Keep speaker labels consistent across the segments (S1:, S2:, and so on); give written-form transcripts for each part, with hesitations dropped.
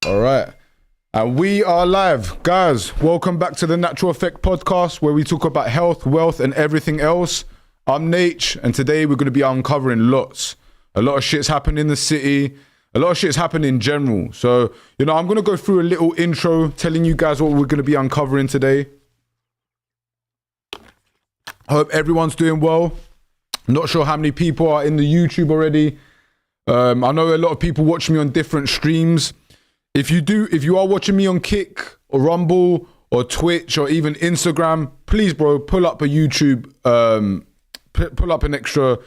S1: All right. And we are live. Guys, welcome back to the Natural Effect podcast where we talk about health, wealth, and everything else. I'm Natch, and today we're going to be uncovering lots. A lot of shit's happened in the city. A lot of shit's happened in general. So, I'm going to go through a little intro telling you guys what we're going to be uncovering today. I hope everyone's doing well. Not sure how many people are in the YouTube already. I know a lot of people watch me on different streams. If you are watching me on Kick or Rumble or Twitch or even Instagram, please, bro, pull up a YouTube, pull up an extra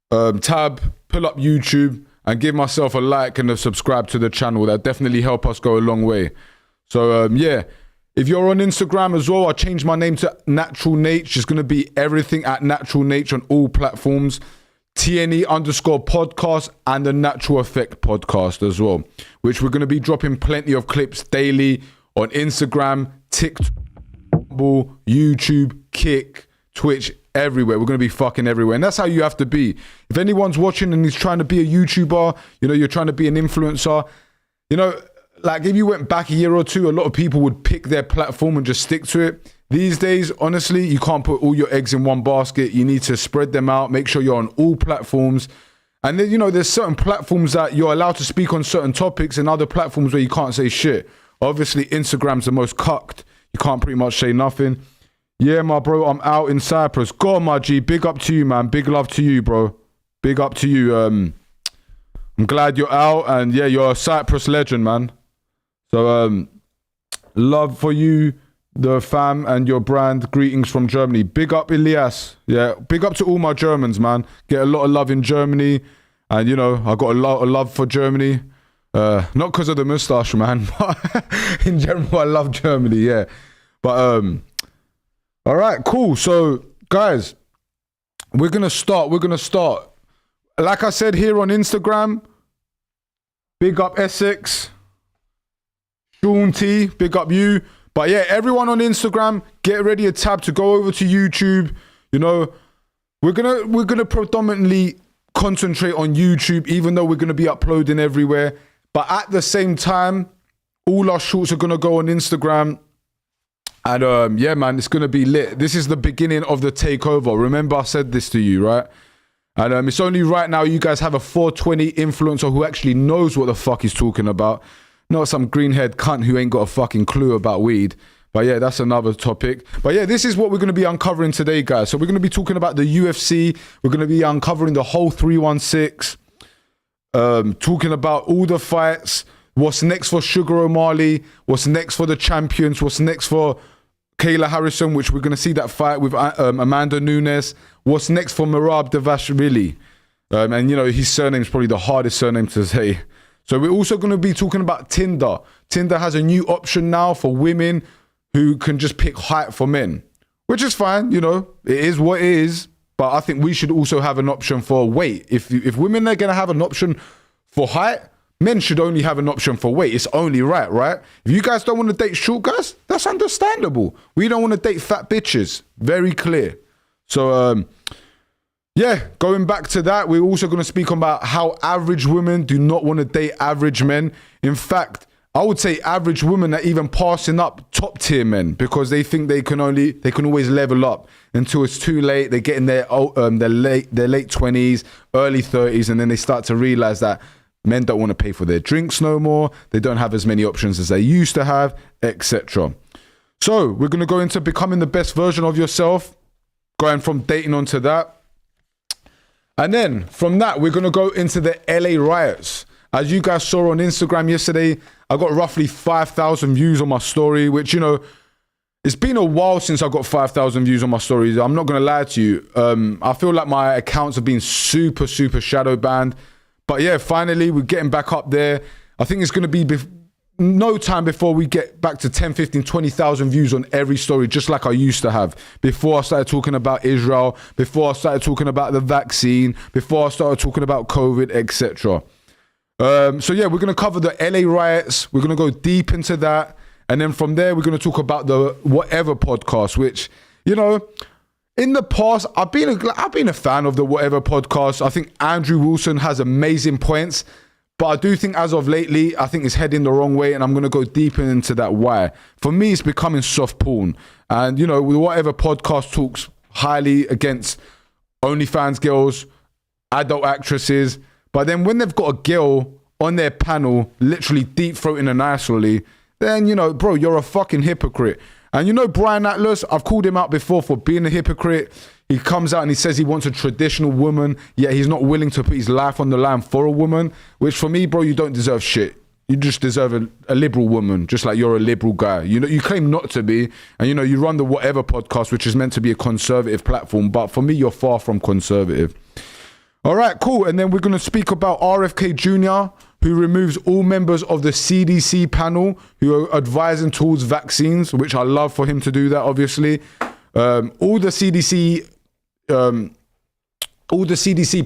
S1: tab, pull up YouTube and give myself a like and a subscribe to the channel. That definitely help us go a long way. So, yeah. If you're on Instagram as well, I changed my name to Natural Natch. It's going to be everything at Natural Natch on all platforms. TNE_podcast and the Natural Effect podcast as well, which we're going to be dropping plenty of clips daily on Instagram, TikTok, YouTube, Kick, Twitch, everywhere. We're going to be fucking everywhere. And that's how you have to be. If anyone's watching and is trying to be a YouTuber, you're trying to be an influencer, like if you went back a year or two, a lot of people would pick their platform and just stick to it. These days, honestly, you can't put all your eggs in one basket. You need to spread them out, make sure you're on all platforms. And then, there's certain platforms that you're allowed to speak on certain topics and other platforms where you can't say shit. Obviously, Instagram's the most cucked. You can't pretty much say nothing. Yeah, my bro, I'm out in Cyprus. God, my G, big up to you, man. Big love to you, bro. Big up to you. I'm glad you're out. And yeah, you're a Cyprus legend, man. So, love for you, the fam, and your brand. Greetings from Germany. Big up, Elias. Yeah, big up to all my Germans, man. Get a lot of love in Germany. And, I got a lot of love for Germany. Not because of the moustache, man. But in general, I love Germany, yeah. But, all right, cool. So, guys, we're going to start. Like I said here on Instagram, big up Essex. Sean T, big up you. But yeah, everyone on Instagram, get ready a tab to go over to YouTube. We're gonna predominantly concentrate on YouTube, even though we're gonna be uploading everywhere. But at the same time, all our shorts are gonna go on Instagram. And yeah, man, it's gonna be lit. This is the beginning of the takeover. Remember, I said this to you, right? And it's only right now you guys have a 420 influencer who actually knows what the fuck he's talking about. Not some green-haired cunt who ain't got a fucking clue about weed. But yeah, that's another topic. But yeah, this is what we're going to be uncovering today, guys. So we're going to be talking about the UFC. We're going to be uncovering the whole 316. Talking about all the fights. What's next for Sugar O'Malley. What's next for the champions. What's next for Kayla Harrison, which we're going to see that fight with Amanda Nunes. What's next for Merab Dvalishvili. And, his surname's probably the hardest surname to say. So we're also going to be talking about Tinder. Tinder has a new option now for women who can just pick height for men, which is fine. It is what it is. But I think we should also have an option for weight. If women are going to have an option for height, men should only have an option for weight. It's only right? If you guys don't want to date short guys, that's understandable. We don't want to date fat bitches. Very clear. So, yeah, going back to that, we're also going to speak about how average women do not want to date average men. In fact, I would say average women are even passing up top tier men because they think they can always level up until it's too late. They get in their late 20s, early 30s, and then they start to realize that men don't want to pay for their drinks no more. They don't have as many options as they used to have, etc. So we're going to go into becoming the best version of yourself, going from dating onto that. And then from that, we're going to go into the LA riots. As you guys saw on Instagram yesterday, I got roughly 5,000 views on my story, which, it's been a while since I got 5,000 views on my stories. I'm not going to lie to you. I feel like my accounts have been super, super shadow banned. But yeah, finally, we're getting back up there. I think it's going to be no time before we get back to 10, 15, 20,000 views on every story, just like I used to have before I started talking about Israel, before I started talking about the vaccine, before I started talking about COVID, etc. So yeah, we're going to cover the LA riots. We're going to go deep into that. And then from there, we're going to talk about the Whatever podcast, which, in the past, I've been a fan of the Whatever podcast. I think Andrew Wilson has amazing points. But I do think as of lately, I think it's heading the wrong way, and I'm going to go deeper into that why. For me, it's becoming soft porn. And, you know, whatever podcast talks highly against OnlyFans girls, adult actresses, but then when they've got a girl on their panel literally deep throating her nicely, then, you know, bro, you're a fucking hypocrite. And you know Brian Atlas, I've called him out before for being a hypocrite. He comes out and he says he wants a traditional woman, yet he's not willing to put his life on the line for a woman, which for me, bro, you don't deserve shit. You just deserve a liberal woman, just like you're a liberal guy. You know, you claim not to be, and you know, you run the Whatever podcast, which is meant to be a conservative platform, but for me, you're far from conservative. All right, cool. And then we're going to speak about RFK Jr., who removes all members of the CDC panel who are advising towards vaccines, which I love for him to do that, obviously. All the CDC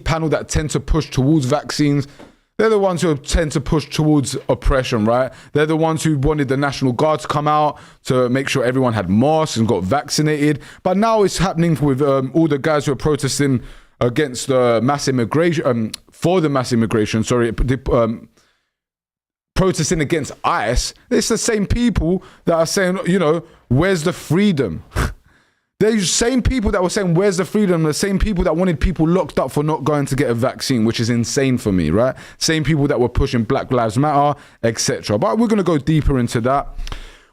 S1: panel that tend to push towards vaccines, they're the ones who tend to push towards oppression, right? They're the ones who wanted the National Guard to come out to make sure everyone had masks and got vaccinated. But now it's happening with all the guys who are protesting against mass immigration, for the mass immigration, protesting against ICE. It's the same people that are saying, you know, where's the freedom? They're the same people that were saying, where's the freedom? The same people that wanted people locked up for not going to get a vaccine, which is insane for me, right? Same people that were pushing Black Lives Matter, etc. But we're going to go deeper into that.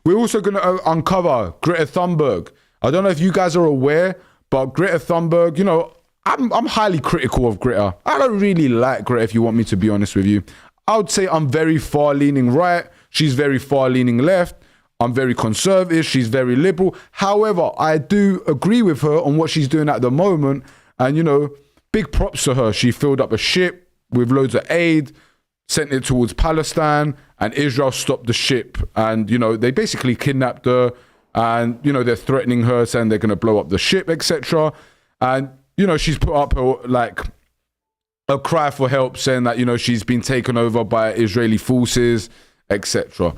S1: We're also going to uncover Greta Thunberg. I don't know if you guys are aware, but Greta Thunberg, you know, I'm highly critical of Greta. I don't really like Greta, if you want me to be honest with you. I would say I'm very far-leaning right. She's very far-leaning left. I'm very conservative. She's very liberal. However, I do agree with her on what she's doing at the moment. And, you know, big props to her. She filled up a ship with loads of aid, sent it towards Palestine, and Israel stopped the ship. And, you know, they basically kidnapped her. And, you know, they're threatening her, saying they're going to blow up the ship, etc. And, you know, she's put up her, like, a cry for help, saying that, you know, she's been taken over by Israeli forces, etc.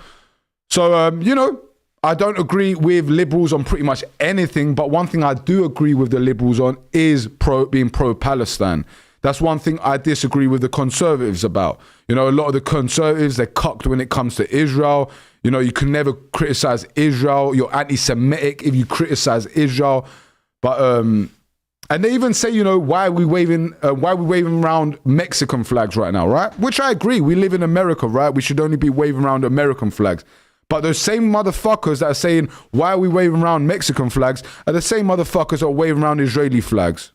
S1: So, you know, I don't agree with liberals on pretty much anything, but one thing I do agree with the liberals on is being pro-Palestine. That's one thing I disagree with the conservatives about. You know, a lot of the conservatives, they're cucked when it comes to Israel. You know, you can never criticize Israel. You're anti-Semitic if you criticize Israel. But, and they even say, you know, why are we waving around Mexican flags right now, right? Which I agree. We live in America, right? We should only be waving around American flags. But those same motherfuckers that are saying, why are we waving around Mexican flags, are the same motherfuckers that are waving around Israeli flags.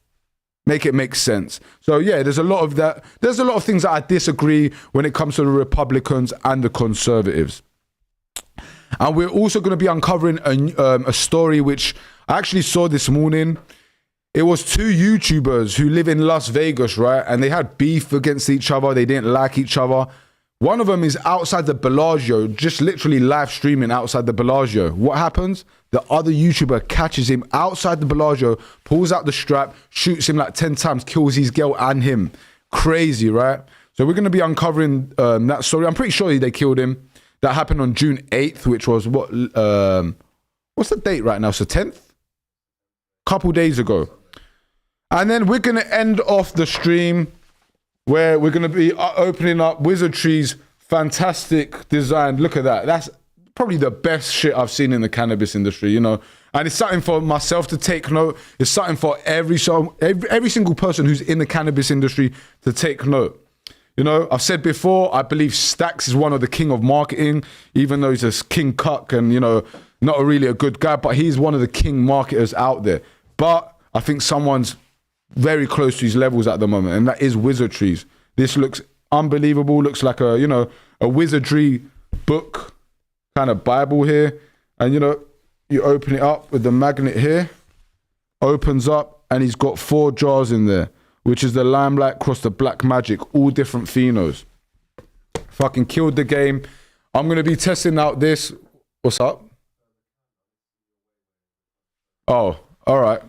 S1: Make it make sense. So yeah, there's a lot of that. There's a lot of things that I disagree when it comes to the Republicans and the conservatives. And we're also going to be uncovering a story which I actually saw this morning. It was two YouTubers who live in Las Vegas, right? And they had beef against each other. They didn't like each other. One of them is outside the Bellagio, just literally live streaming outside the Bellagio. What happens? The other YouTuber catches him outside the Bellagio, pulls out the strap, shoots him like 10 times, kills his girl and him. Crazy, right? So we're going to be uncovering that story. I'm pretty sure they killed him. That happened on June 8th, which was what? What's the date right now? So 10th? Couple days ago. And then we're going to end off the stream where we're going to be opening up Wizardtree's fantastic design. Look at that. That's probably the best shit I've seen in the cannabis industry, you know. And it's something for myself to take note. It's something for every single person who's in the cannabis industry to take note. You know, I've said before, I believe Stacks is one of the king of marketing, even though he's a king cuck and, you know, not really a good guy, but he's one of the king marketers out there. But I think someone's very close to his levels at the moment, and that is Wizardtree's. This looks unbelievable. Looks like a, you know, a wizardry book, kind of Bible here. And, you know, you open it up with the magnet here, opens up, and he's got 4 jars in there, which is the Limelight cross the Black Magic, all different phenos. Fucking killed the game. I'm going to be testing out this. What's up? Oh, all right.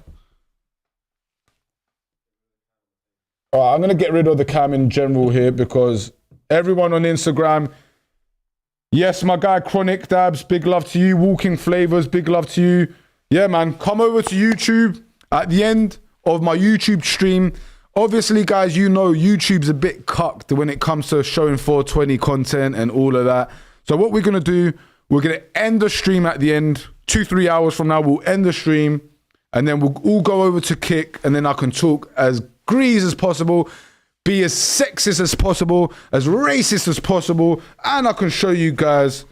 S1: All right, I'm going to get rid of the cam in general here because everyone on Instagram, yes, my guy Chronic Dabs, big love to you. Walking Flavors, big love to you. Yeah, man, come over to YouTube. At the end of my YouTube stream, Obviously, guys, you know YouTube's a bit cucked when it comes to showing 420 content and all of that. So what we're going to do, we're going to end the stream at the end. 2-3 hours from now, we'll end the stream. And then we'll all go over to Kick. And then I can talk as grease as possible, be as sexist as possible, as racist as possible. And I can show you guys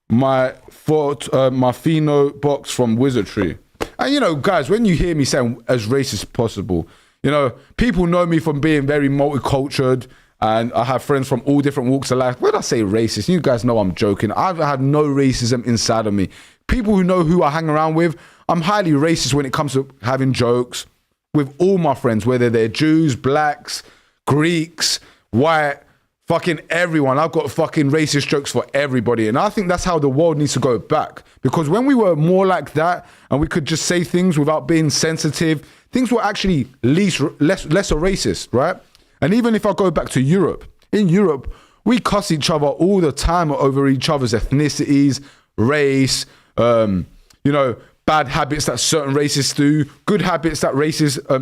S1: my Pheno box from Wizardry. And, you know, guys, when you hear me saying as racist as possible, you know, people know me from being very multicultural, and I have friends from all different walks of life. When I say racist, you guys know I'm joking. I've had no racism inside of me. People who know who I hang around with, I'm highly racist when it comes to having jokes with all my friends, whether they're Jews, blacks, Greeks, white, fucking everyone. I've got fucking racist jokes for everybody. And I think that's how the world needs to go back. Because when we were more like that and we could just say things without being sensitive, things were actually lesser racist, right? And even if I go back to Europe, in Europe, we cuss each other all the time over each other's ethnicities, race, you know, bad habits that certain races do, good habits that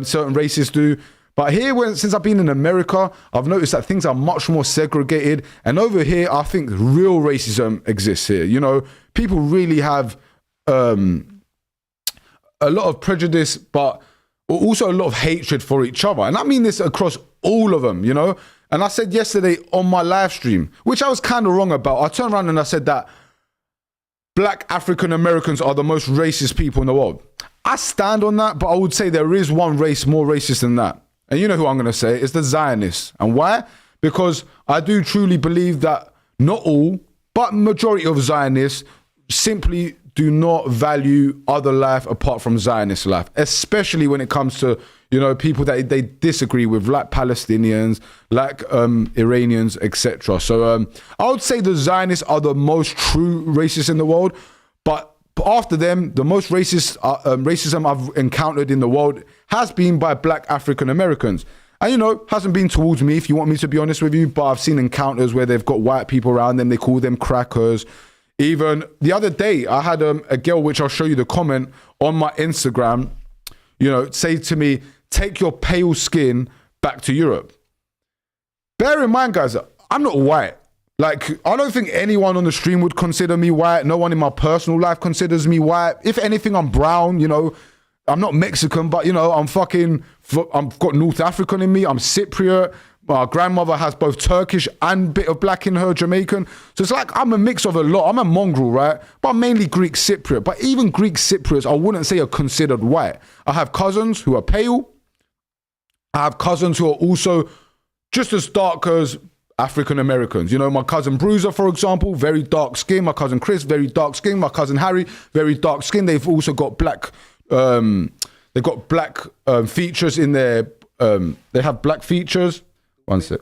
S1: certain races do. But here, since I've been in America, I've noticed that things are much more segregated. And over here, I think real racism exists here. You know, people really have a lot of prejudice, but also a lot of hatred for each other. And I mean this across all of them, you know. And I said yesterday on my live stream, which I was kind of wrong about. I turned around and I said that Black African Americans are the most racist people in the world. I stand on that, but I would say there is one race more racist than that. And you know who I'm going to say? It's the Zionists. And why? Because I do truly believe that not all, but majority of Zionists simply do not value other life apart from Zionist life, especially when it comes to, you know, people that they disagree with, like Palestinians, like Iranians, etc. So I would say the Zionists are the most true racists in the world, but after them, the most racism I've encountered in the world has been by Black African Americans. And, you know, hasn't been towards me, if you want me to be honest with you, but I've seen encounters where they've got white people around them. They call them crackers. Even the other day, I had a girl, which I'll show you the comment on my Instagram, you know, say to me, take your pale skin back to Europe. Bear in mind, guys, I'm not white. Like, I don't think anyone on the stream would consider me white. No one in my personal life considers me white. If anything, I'm brown, you know. I'm not Mexican, but, you know, I've got North African in me. I'm Cypriot. My grandmother has both Turkish and a bit of black in her, Jamaican. So it's like I'm a mix of a lot. I'm a mongrel, right? But I'm mainly Greek Cypriot. But even Greek Cypriots, I wouldn't say are considered white. I have cousins who are pale. I have cousins who are also just as dark as African Americans. You know, my cousin Bruiser, for example, very dark skin. My cousin Chris, very dark skin. My cousin Harry, very dark skin. They've also got black, features in their, they have black features. One sec.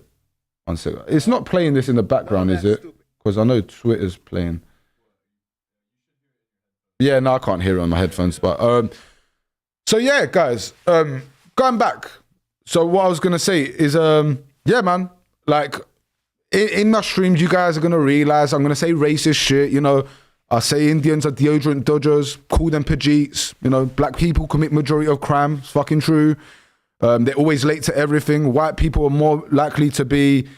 S1: It's not playing this in the background, is it? Because I know Twitter's playing. Yeah, no, I can't hear it on my headphones. But so yeah, guys, going back. So what I was gonna say is, yeah, man, like in my streams, you guys are gonna realize I'm gonna say racist shit. You know, I say Indians are deodorant dodgers, call them Pajeets. You know, black people commit majority of crime. It's fucking true. They're always late to everything. White people are more likely to be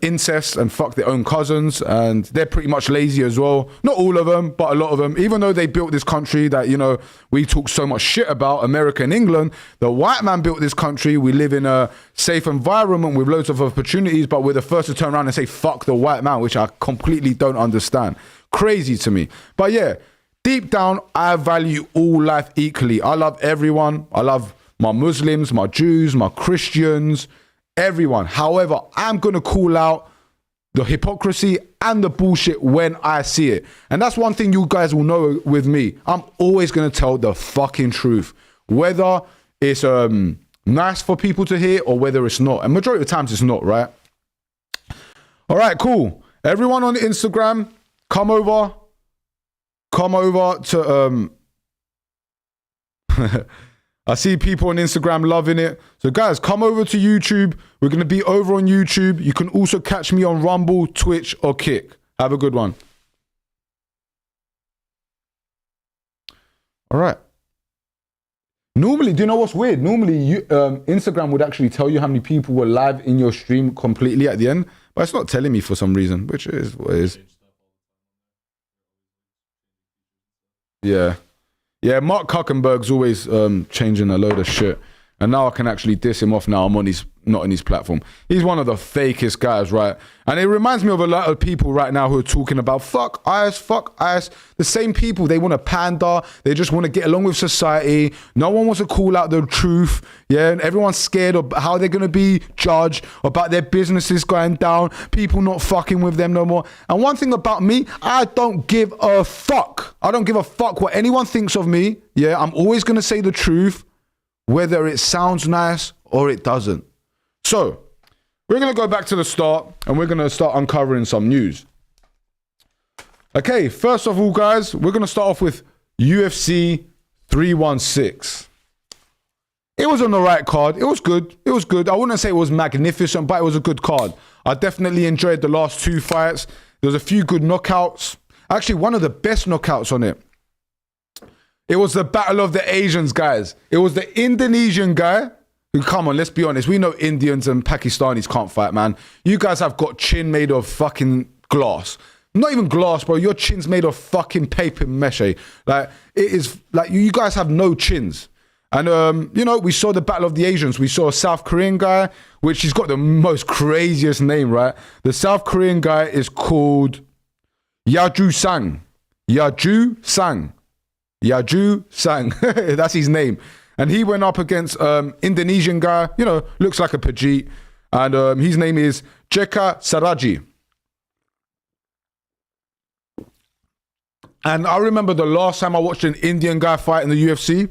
S1: incest and fuck their own cousins, and they're pretty much lazy as well. Not all of them, but a lot of them. Even though they built this country that, you know, we talk so much shit about, America and England, the white man built this country. We live in a safe environment with loads of opportunities, but we're the first to turn around and say fuck the white man, which I completely don't understand. Crazy to me. But yeah, deep down, I value all life equally. I love everyone. I love my Muslims, my Jews, my Christians, everyone. However, I'm going to call out the hypocrisy and the bullshit when I see it. And that's one thing you guys will know with me. I'm always going to tell the fucking truth, whether it's nice for people to hear or whether it's not. And majority of the times it's not, right? All right, cool. Everyone on Instagram, come over to I see people on Instagram loving it. So guys, come over to YouTube. We're going to be over on YouTube. You can also catch me on Rumble, Twitch, or Kick. Have a good one. All right. Normally, do you know what's weird? Normally, Instagram would actually tell you how many people were live in your stream completely at the end, but it's not telling me for some reason, which is what it is. Yeah. Yeah, Mark Zuckerberg's always changing a load of shit. And now I can actually diss him off now. I'm on not on his platform. He's one of the fakest guys, right? And it reminds me of a lot of people right now who are talking about fuck IS. The same people, they want to pander. They just want to get along with society. No one wants to call out the truth. Yeah, and everyone's scared of how they're going to be judged, about their businesses going down, people not fucking with them no more. And one thing about me, I don't give a fuck. I don't give a fuck what anyone thinks of me. Yeah, I'm always going to say the truth, whether it sounds nice or it doesn't. So, we're going to go back to the start and we're going to start uncovering some news. Okay, first of all, guys, we're going to start off with UFC 316. It was on the right card. It was good. It was good. I wouldn't say it was magnificent, but it was a good card. I definitely enjoyed the last two fights. There was a few good knockouts. Actually, one of the best knockouts on it. It was the Battle of the Asians, guys. It was the Indonesian guy who, come on, let's be honest. We know Indians and Pakistanis can't fight, man. You guys have got chin made of fucking glass. Not even glass, bro. Your chin's made of fucking paper mache. Like, it is, like, you guys have no chins. And, you know, we saw the Battle of the Asians. We saw a South Korean guy, which he's got the most craziest name, right? The South Korean guy is called Yaju Sang. Yaju Sang. Yaju Sang. That's his name. And he went up against Indonesian guy, you know, looks like a Pajit. And his name is Jeka Saraji. And I remember the last time I watched an Indian guy fight in the UFC,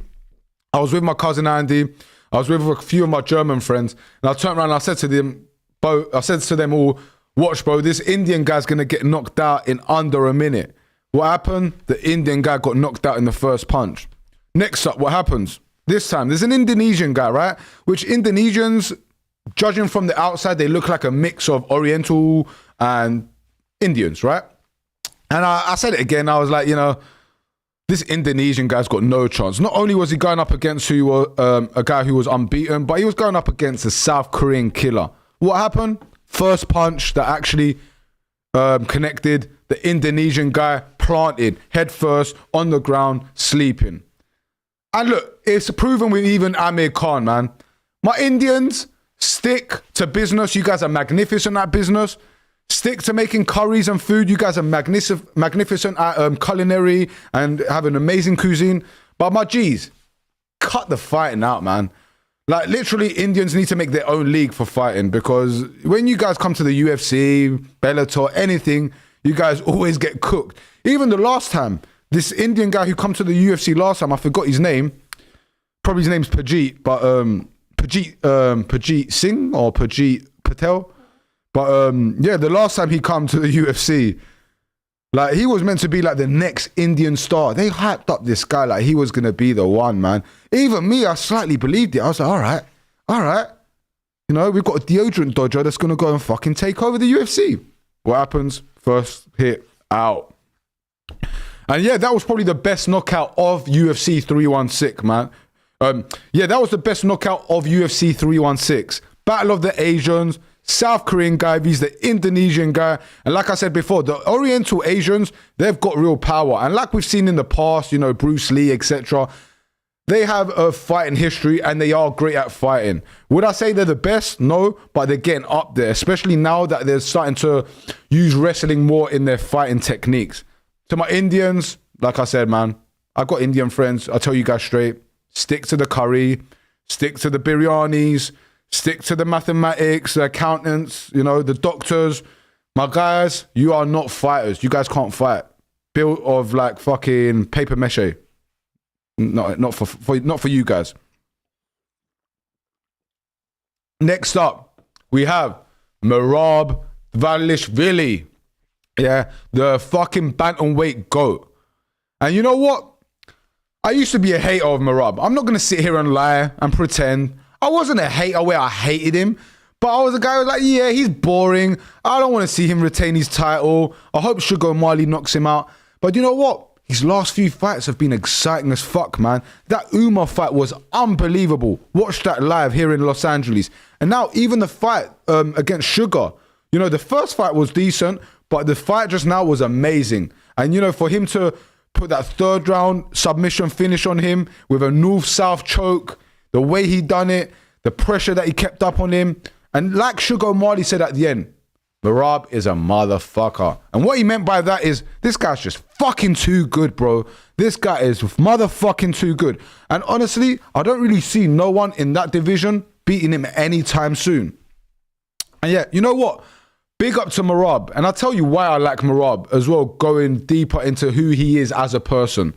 S1: I was with my cousin Andy. I was with a few of my German friends. And I turned around and I said to them all, watch, bro, this Indian guy's going to get knocked out in under a minute. What happened? The Indian guy got knocked out in the first punch. Next up, what happens? This time, there's an Indonesian guy, right? Which Indonesians, judging from the outside, they look like a mix of Oriental and Indians, right? And I said it again. I was like, you know, this Indonesian guy's got no chance. Not only was he going up against a guy who was unbeaten, but he was going up against a South Korean killer. What happened? First punch that actually connected, the Indonesian guy planted head first on the ground, sleeping. And look, it's proven with even Amir Khan, man. My Indians, stick to business. You guys are magnificent at business. Stick to making curries and food. You guys are magnificent at culinary and have an amazing cuisine. But my G's, cut the fighting out, man. Like, literally, Indians need to make their own league for fighting, because when you guys come to the UFC, Bellator, anything, you guys always get cooked. Even the last time, this Indian guy who come to the UFC last time, I forgot his name. Probably his name's Pajit, but Pajit Singh or Pajit Patel. But yeah, the last time he come to the UFC, like, he was meant to be like the next Indian star. They hyped up this guy like he was gonna be the one, man. Even me, I slightly believed it. I was like, all right. You know, we've got a deodorant dodger that's gonna go and fucking take over the UFC. What happens? First hit out. And yeah, that was probably the best knockout of UFC 316, man. Yeah, that was the best knockout of UFC 316. Battle of the Asians, South Korean guy vs the Indonesian guy. And like I said before, the Oriental Asians, they've got real power. And like we've seen in the past, you know, Bruce Lee, etc., they have a fighting history and they are great at fighting. Would I say they're the best? No, but they're getting up there, especially now that they're starting to use wrestling more in their fighting techniques. To my Indians, like I said, man, I've got Indian friends. I'll tell you guys straight, stick to the curry, stick to the biryanis, stick to the mathematics, the accountants, you know, the doctors. My guys, you are not fighters. You guys can't fight. Built of like fucking paper mache. No, not for you guys. Next up, we have Merab Dvalishvili. Yeah, the fucking bantamweight GOAT. And you know what? I used to be a hater of Merab. I'm not going to sit here and lie and pretend. I wasn't a hater where I hated him, but I was a guy who was like, yeah, he's boring. I don't want to see him retain his title. I hope Sugar Marley knocks him out. But you know what? his last few fights have been exciting as fuck, man. That Umar fight was unbelievable. Watch that live here in Los Angeles. And now even the fight against Sugar, you know, the first fight was decent, but the fight just now was amazing. And, you know, for him to put that third round submission finish on him with a north-south choke, the way he done it, the pressure that he kept up on him. And like Sugar O'Malley said at the end, Merab is a motherfucker. And what he meant by that is, this guy's just fucking too good, bro. This guy is motherfucking too good. And honestly, I don't really see no one in that division beating him anytime soon. And yeah, you know what? Big up to Merab. And I'll tell you why I like Merab as well, going deeper into who he is as a person.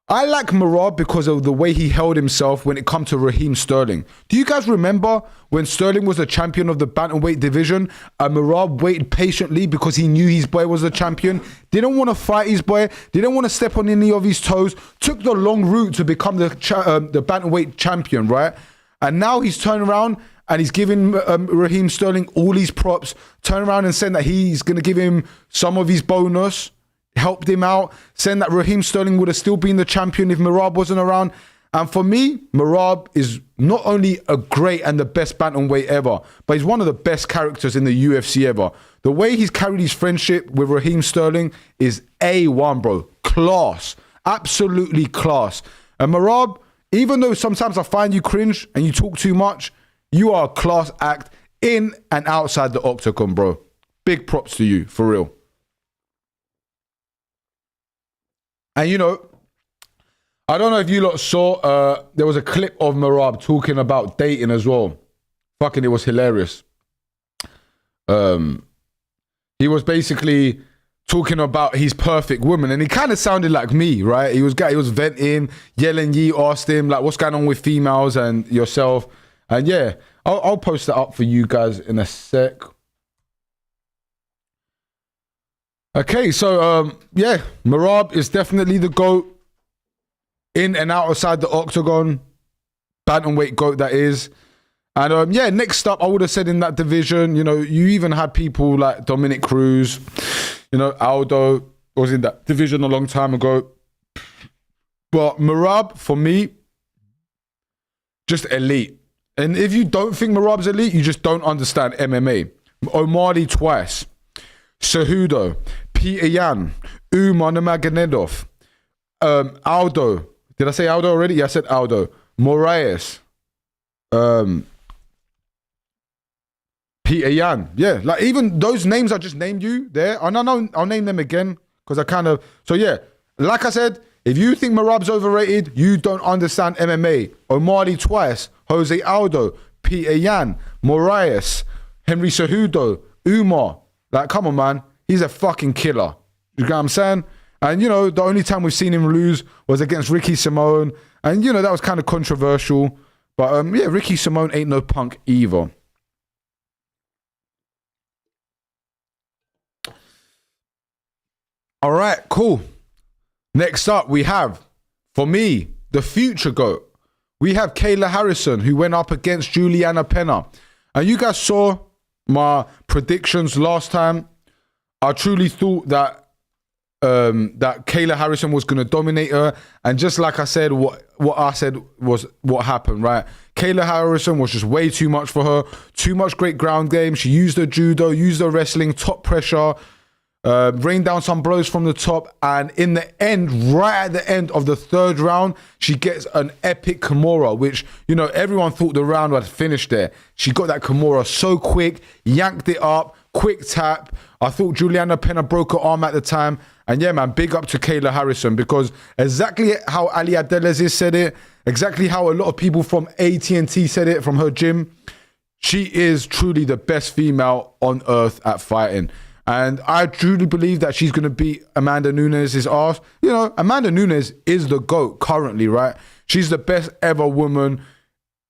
S1: I like Merab because of the way he held himself when it comes to Raheem Sterling. Do you guys remember when Sterling was the champion of the bantamweight division and Merab waited patiently because he knew his boy was the champion, didn't want to fight his boy, didn't want to step on any of his toes, took the long route to become the bantamweight champion, right? And now he's turned around and he's giving Raheem Sterling all his props, turned around and said that he's going to give him some of his bonus, helped him out, saying that Raheem Sterling would have still been the champion if Merab wasn't around. And for me, Merab is not only a great and the best bantamweight ever, but he's one of the best characters in the UFC ever. The way he's carried his friendship with Raheem Sterling is A1, bro. Class. Absolutely class. And Merab, even though sometimes I find you cringe and you talk too much, you are a class act in and outside the octagon, bro. Big props to you, for real. And, you know, I don't know if you lot saw, there was a clip of Merab talking about dating as well. Fucking, it was hilarious. He was basically talking about his perfect woman, and he kind of sounded like me, right? He was venting, yelling, asked him, like, what's going on with females and yourself? And yeah, I'll post that up for you guys in a sec. Okay, so yeah, Merab is definitely the GOAT in and outside the octagon. Bantamweight GOAT, that is. And yeah, next up, I would have said in that division, you know, you even had people like Dominic Cruz, you know, Aldo was in that division a long time ago. But Merab, for me, just elite. And if you don't think Merab's elite, you just don't understand MMA. O'Malley twice. Cejudo, Peter Yan, Umar Nurmagomedov, Aldo. Did I say Aldo already? Yeah, I said Aldo. Moraes, Peter Yan. Yeah, like even those names I just named you there, I know I'll name them again because I kind of. So yeah, like I said, if you think Merab's overrated, you don't understand MMA. O'Malley twice, Jose Aldo, Peter Yan, Moraes, Henry Cejudo, Umar. Like, come on, man. He's a fucking killer. You get what I'm saying? And, you know, the only time we've seen him lose was against Ricky Simone. And, you know, that was kind of controversial. But, yeah, Ricky Simone ain't no punk either. All right, cool. Next up, we have, for me, the future GOAT. We have Kayla Harrison, who went up against Juliana Pena. And you guys saw my predictions last time. I truly thought that that Kayla Harrison was going to dominate her, and just like I said, what I said was what happened, right? Kayla Harrison was just way too much for her. Too much great ground game. She used her judo, used her wrestling, top pressure, rained down some blows from the top, and in the end, right at the end of the third round, she gets an epic Kimura, which, you know, everyone thought the round had finished there. She got that Kimura so quick, yanked it up, quick tap. I thought Juliana Pena broke her arm at the time. And yeah, man, big up to Kayla Harrison, because exactly how Ali Abdelaziz said it, exactly how a lot of people from AT&T said it from her gym, she is truly the best female on earth at fighting. And I truly believe that she's going to beat Amanda Nunes' ass. You know, Amanda Nunes is the GOAT currently, right? She's the best ever woman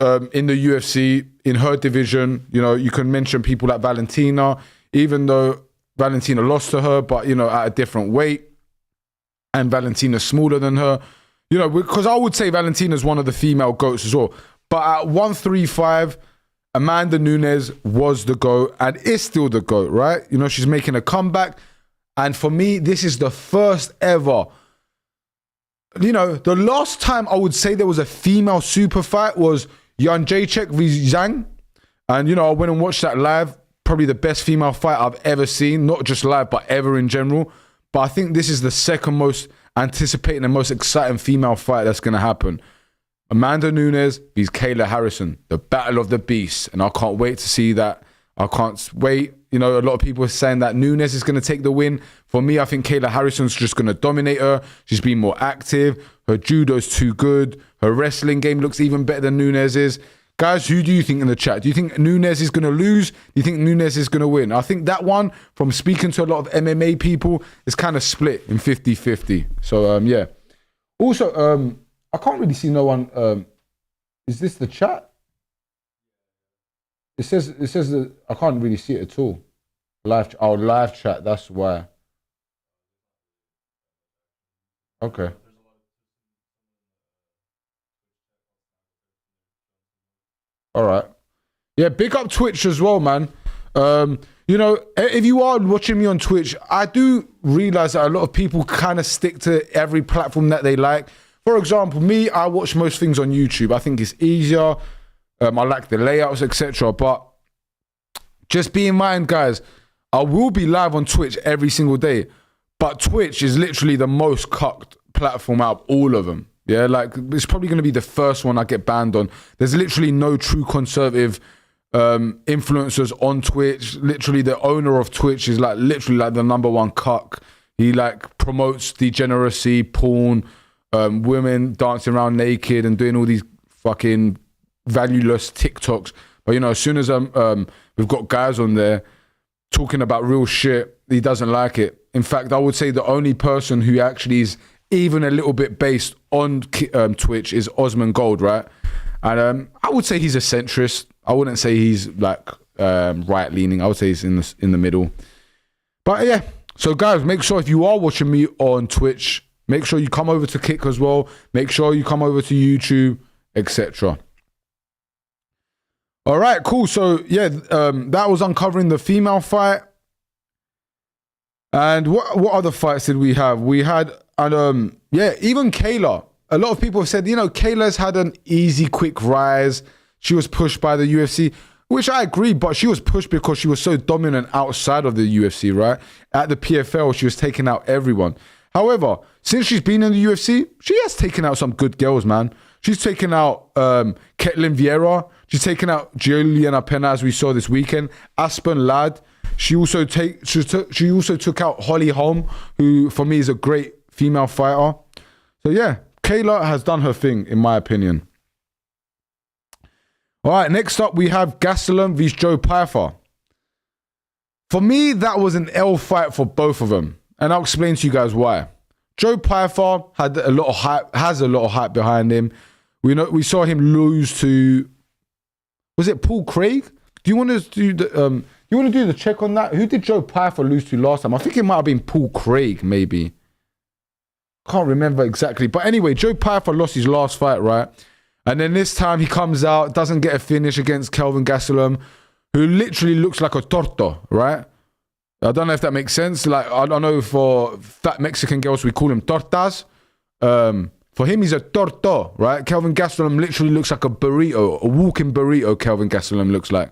S1: in the UFC, in her division. You know, you can mention people like Valentina, even though Valentina lost to her, but, you know, at a different weight. And Valentina's smaller than her. You know, because I would say Valentina's one of the female GOATs as well. But at 135... Amanda Nunes was the GOAT and is still the GOAT, right? You know, she's making a comeback. And for me, this is the first ever you know, the last time I would say there was a female super fight was Jan Jacek v Zhang. And, you know, I went and watched that live. Probably the best female fight I've ever seen. Not just live, but ever in general. But I think this is the second most anticipating and most exciting female fight that's going to happen. Amanda Nunes vs Kayla Harrison. The battle of the beasts. And I can't wait to see that. I can't wait. You know, a lot of people are saying that Nunes is going to take the win. For me, I think Kayla Harrison's just going to dominate her. She's been more active. Her judo's too good. Her wrestling game looks even better than Nunes's. Guys, who do you think in the chat? Do you think Nunes is going to lose? Do you think Nunes is going to win? I think that one, from speaking to a lot of MMA people, is kind of split in 50-50. So, yeah. Also, I can't really see no one. Is this the chat? It says that I can't really see it at all. Live chat, that's why. Okay. All right. Yeah, big up Twitch as well, man. You know, if you are watching me on Twitch, I do realize that a lot of people kind of stick to every platform that they like. For example, me, I watch most things on YouTube. I think it's easier. I like the layouts, etc. But just be in mind, guys, I will be live on Twitch every single day. But Twitch is literally the most cucked platform out of all of them. Yeah, like, it's probably going to be the first one I get banned on. There's literally no true conservative influencers on Twitch. Literally, the owner of Twitch is like literally like the #1 cuck. He like promotes degeneracy, porn, women dancing around naked and doing all these fucking valueless TikToks. But, you know, as soon as we've got guys on there talking about real shit, he doesn't like it. In fact, I would say the only person who actually is even a little bit based on Twitch is Osman Gold, right? And I would say he's a centrist. I wouldn't say he's like right leaning. I would say he's in the middle. But yeah, so guys, make sure if you are watching me on Twitch, make sure you come over to Kick as well. Make sure you come over to YouTube, etc. All right, cool. So yeah, that was uncovering the female fight. And what other fights did we have? We had, and yeah, even Kayla. A lot of people have said, you know, Kayla's had an easy, quick rise. She was pushed by the UFC, which I agree, but she was pushed because she was so dominant outside of the UFC, right? At the PFL, she was taking out everyone. However, since she's been in the UFC, she has taken out some good girls, man. She's taken out Ketlin Vieira. She's taken out Juliana Pena, as we saw this weekend. Aspen Ladd. She also took out Holly Holm, who for me is a great female fighter. So yeah, Kayla has done her thing, in my opinion. All right, next up we have Gastelum vs Joe Pyfer. For me, that was an L fight for both of them, and I'll explain to you guys why. Joe Pyfer had a lot of hype, has a lot of hype behind him. We saw him lose to, was it Paul Craig? Do you want to do the you want to do the check on that? Who did Joe Pyfer lose to last time? I think it might have been Paul Craig, maybe. Can't remember exactly. But anyway, Joe Pyfer lost his last fight, right? And then this time he comes out, doesn't get a finish against Kelvin Gastelum, who literally looks like a torto, right? I don't know if that makes sense. Like, I don't know, for fat Mexican girls, we call him tortas. For him, he's a torto, right? Kelvin Gastelum literally looks like a burrito, a walking burrito, Kelvin Gastelum looks like.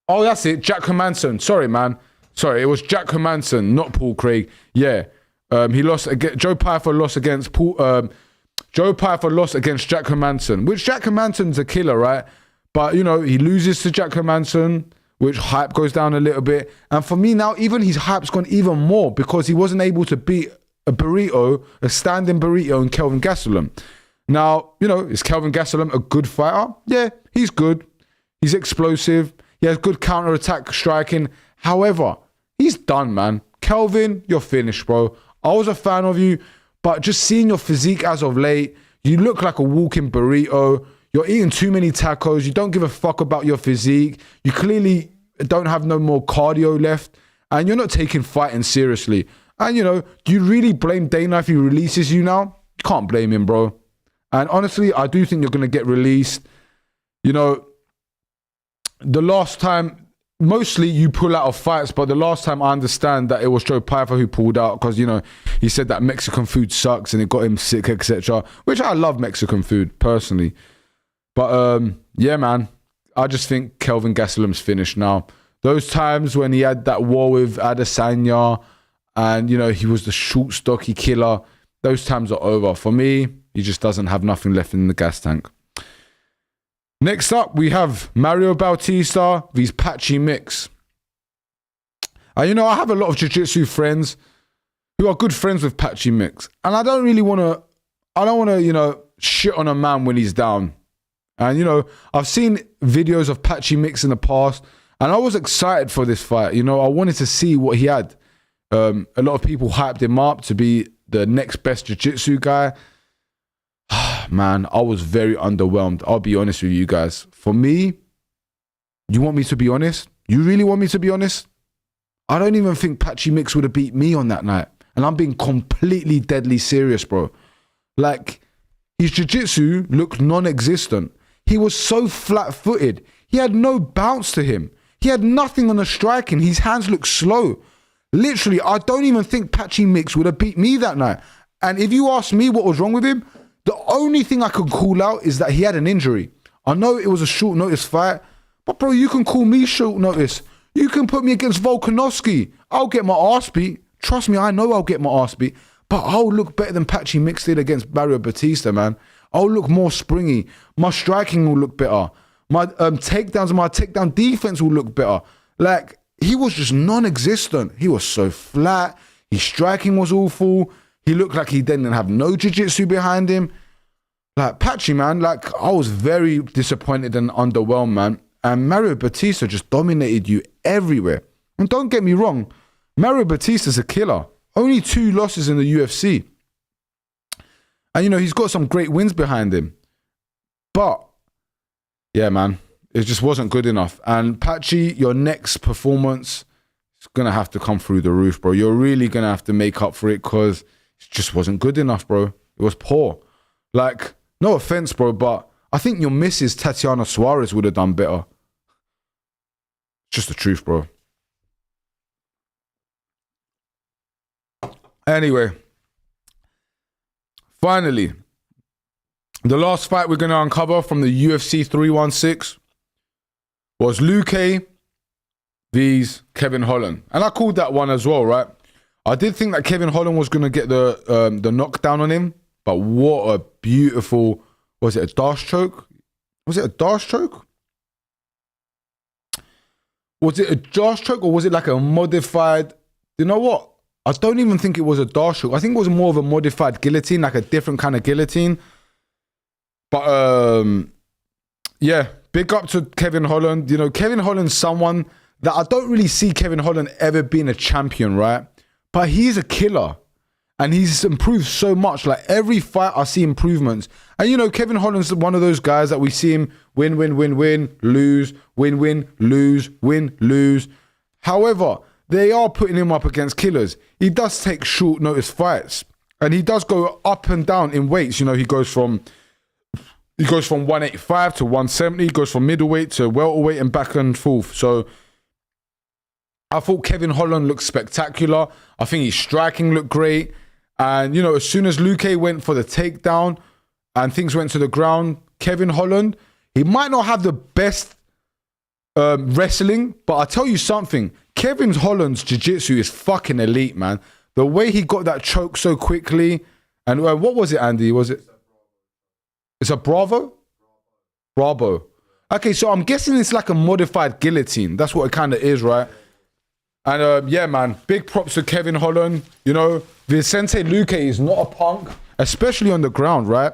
S1: Oh, that's it, Jack Hermanson. Sorry, man. Sorry, it was Jack Hermanson, not Paul Craig. Yeah. He lost against Joe Pyfer lost against Joe Pyfer lost against Jack Hermanson, which Jack Hermanson's a killer, right? But, you know, he loses to Jack Hermanson, which hype goes down a little bit. And for me now, even his hype's gone even more because he wasn't able to beat a burrito, a standing burrito in Kelvin Gastelum. Now, you know, is Kelvin Gastelum a good fighter? Yeah, he's good. He's explosive. He has good counter-attack striking. However, he's done, man. Kelvin, you're finished, bro. I was a fan of you, but just seeing your physique as of late, you look like a walking burrito. You're eating too many tacos. You don't give a fuck about your physique. You clearly don't have no more cardio left, and you're not taking fighting seriously. And, you know, do you really blame Dana if he releases you now? You can't blame him, bro. And honestly, I do think you're going to get released. You know, the last time mostly you pull out of fights, but the last time I understand that it was Joe Pyfer who pulled out because, you know, he said that Mexican food sucks and it got him sick, etc. Which I love Mexican food personally. But yeah, man, I just think Kelvin Gastelum's finished now. Those times when he had that war with Adesanya and, you know, he was the short, stocky killer, those times are over. For me, he just doesn't have nothing left in the gas tank. Next up, we have Mario Bautista vs. Patchy Mix. And, you know, I have a lot of jiu-jitsu friends who are good friends with Patchy Mix. And I don't want to, you know, shit on a man when he's down. And, you know, I've seen videos of Patchy Mix in the past, and I was excited for this fight. You know, I wanted to see what he had. A lot of people hyped him up to be the next best jiu-jitsu guy. Man, I was very underwhelmed. I'll be honest with you guys. For me, you want me to be honest? You really want me to be honest? I don't even think Patchy Mix would have beat me on that night. And I'm being completely deadly serious, bro. Like, his jiu-jitsu looked non-existent. He was so flat-footed. He had no bounce to him. He had nothing on the striking. His hands looked slow. Literally, I don't even think Patchy Mix would have beat me that night. And if you ask me what was wrong with him, the only thing I could call out is that he had an injury. I know it was a short notice fight, but bro, you can call me short notice. You can put me against Volkanovski. I'll get my ass beat. Trust me, I know I'll get my ass beat, but I'll look better than Patchy Mix did against Mario Bautista, man. I'll look more springy. My striking will look better. My takedowns and my takedown defense will look better. Like, he was just non-existent. He was so flat. His striking was awful. He looked like he didn't have no jiu-jitsu behind him. Like, Patchy, man, like, I was very disappointed and underwhelmed, man. And Mario Bautista just dominated you everywhere. And don't get me wrong, Mario Bautista's a killer. Only 2 losses in the UFC. And, you know, he's got some great wins behind him. But, yeah, man, it just wasn't good enough. And Patchy, your next performance is going to have to come through the roof, bro. You're really going to have to make up for it because it just wasn't good enough, bro. It was poor. Like, no offense, bro, but I think your missus, Tatiana Suarez, would have done better. Just the truth, bro. Anyway, finally, the last fight we're going to uncover from the UFC 316 was Luque vs. Kevin Holland. And I called that one as well, right? I did think that Kevin Holland was going to get the knockdown on him, but what a beautiful, was it a dash choke? Was it a dash choke? Was it a dash choke or was it like a modified, you know what? I don't even think it was a dash choke. I think it was more of a modified guillotine, like a different kind of guillotine. But yeah, big up to Kevin Holland. You know, Kevin Holland's someone that I don't really see Kevin Holland ever being a champion, right? But he's a killer. And he's improved so much. Like, every fight, I see improvements. And, you know, Kevin Holland's one of those guys that we see him win, lose, win, lose, win, lose. However, they are putting him up against killers. He does take short notice fights. And he does go up and down in weights. You know, he goes from 185 to 170. He goes from middleweight to welterweight and back and forth. So I thought Kevin Holland looked spectacular. I think his striking looked great. And, you know, as soon as Luque went for the takedown and things went to the ground, Kevin Holland, he might not have the best wrestling, but I'll tell you something. Kevin Holland's jiu-jitsu is fucking elite, man. The way he got that choke so quickly. And what was it, Andy? Was it? It's a Bravo? Bravo. Okay, so I'm guessing it's like a modified guillotine. That's what it kind of is, right? And yeah, man, big props to Kevin Holland. You know, Vicente Luque is not a punk, especially on the ground, right?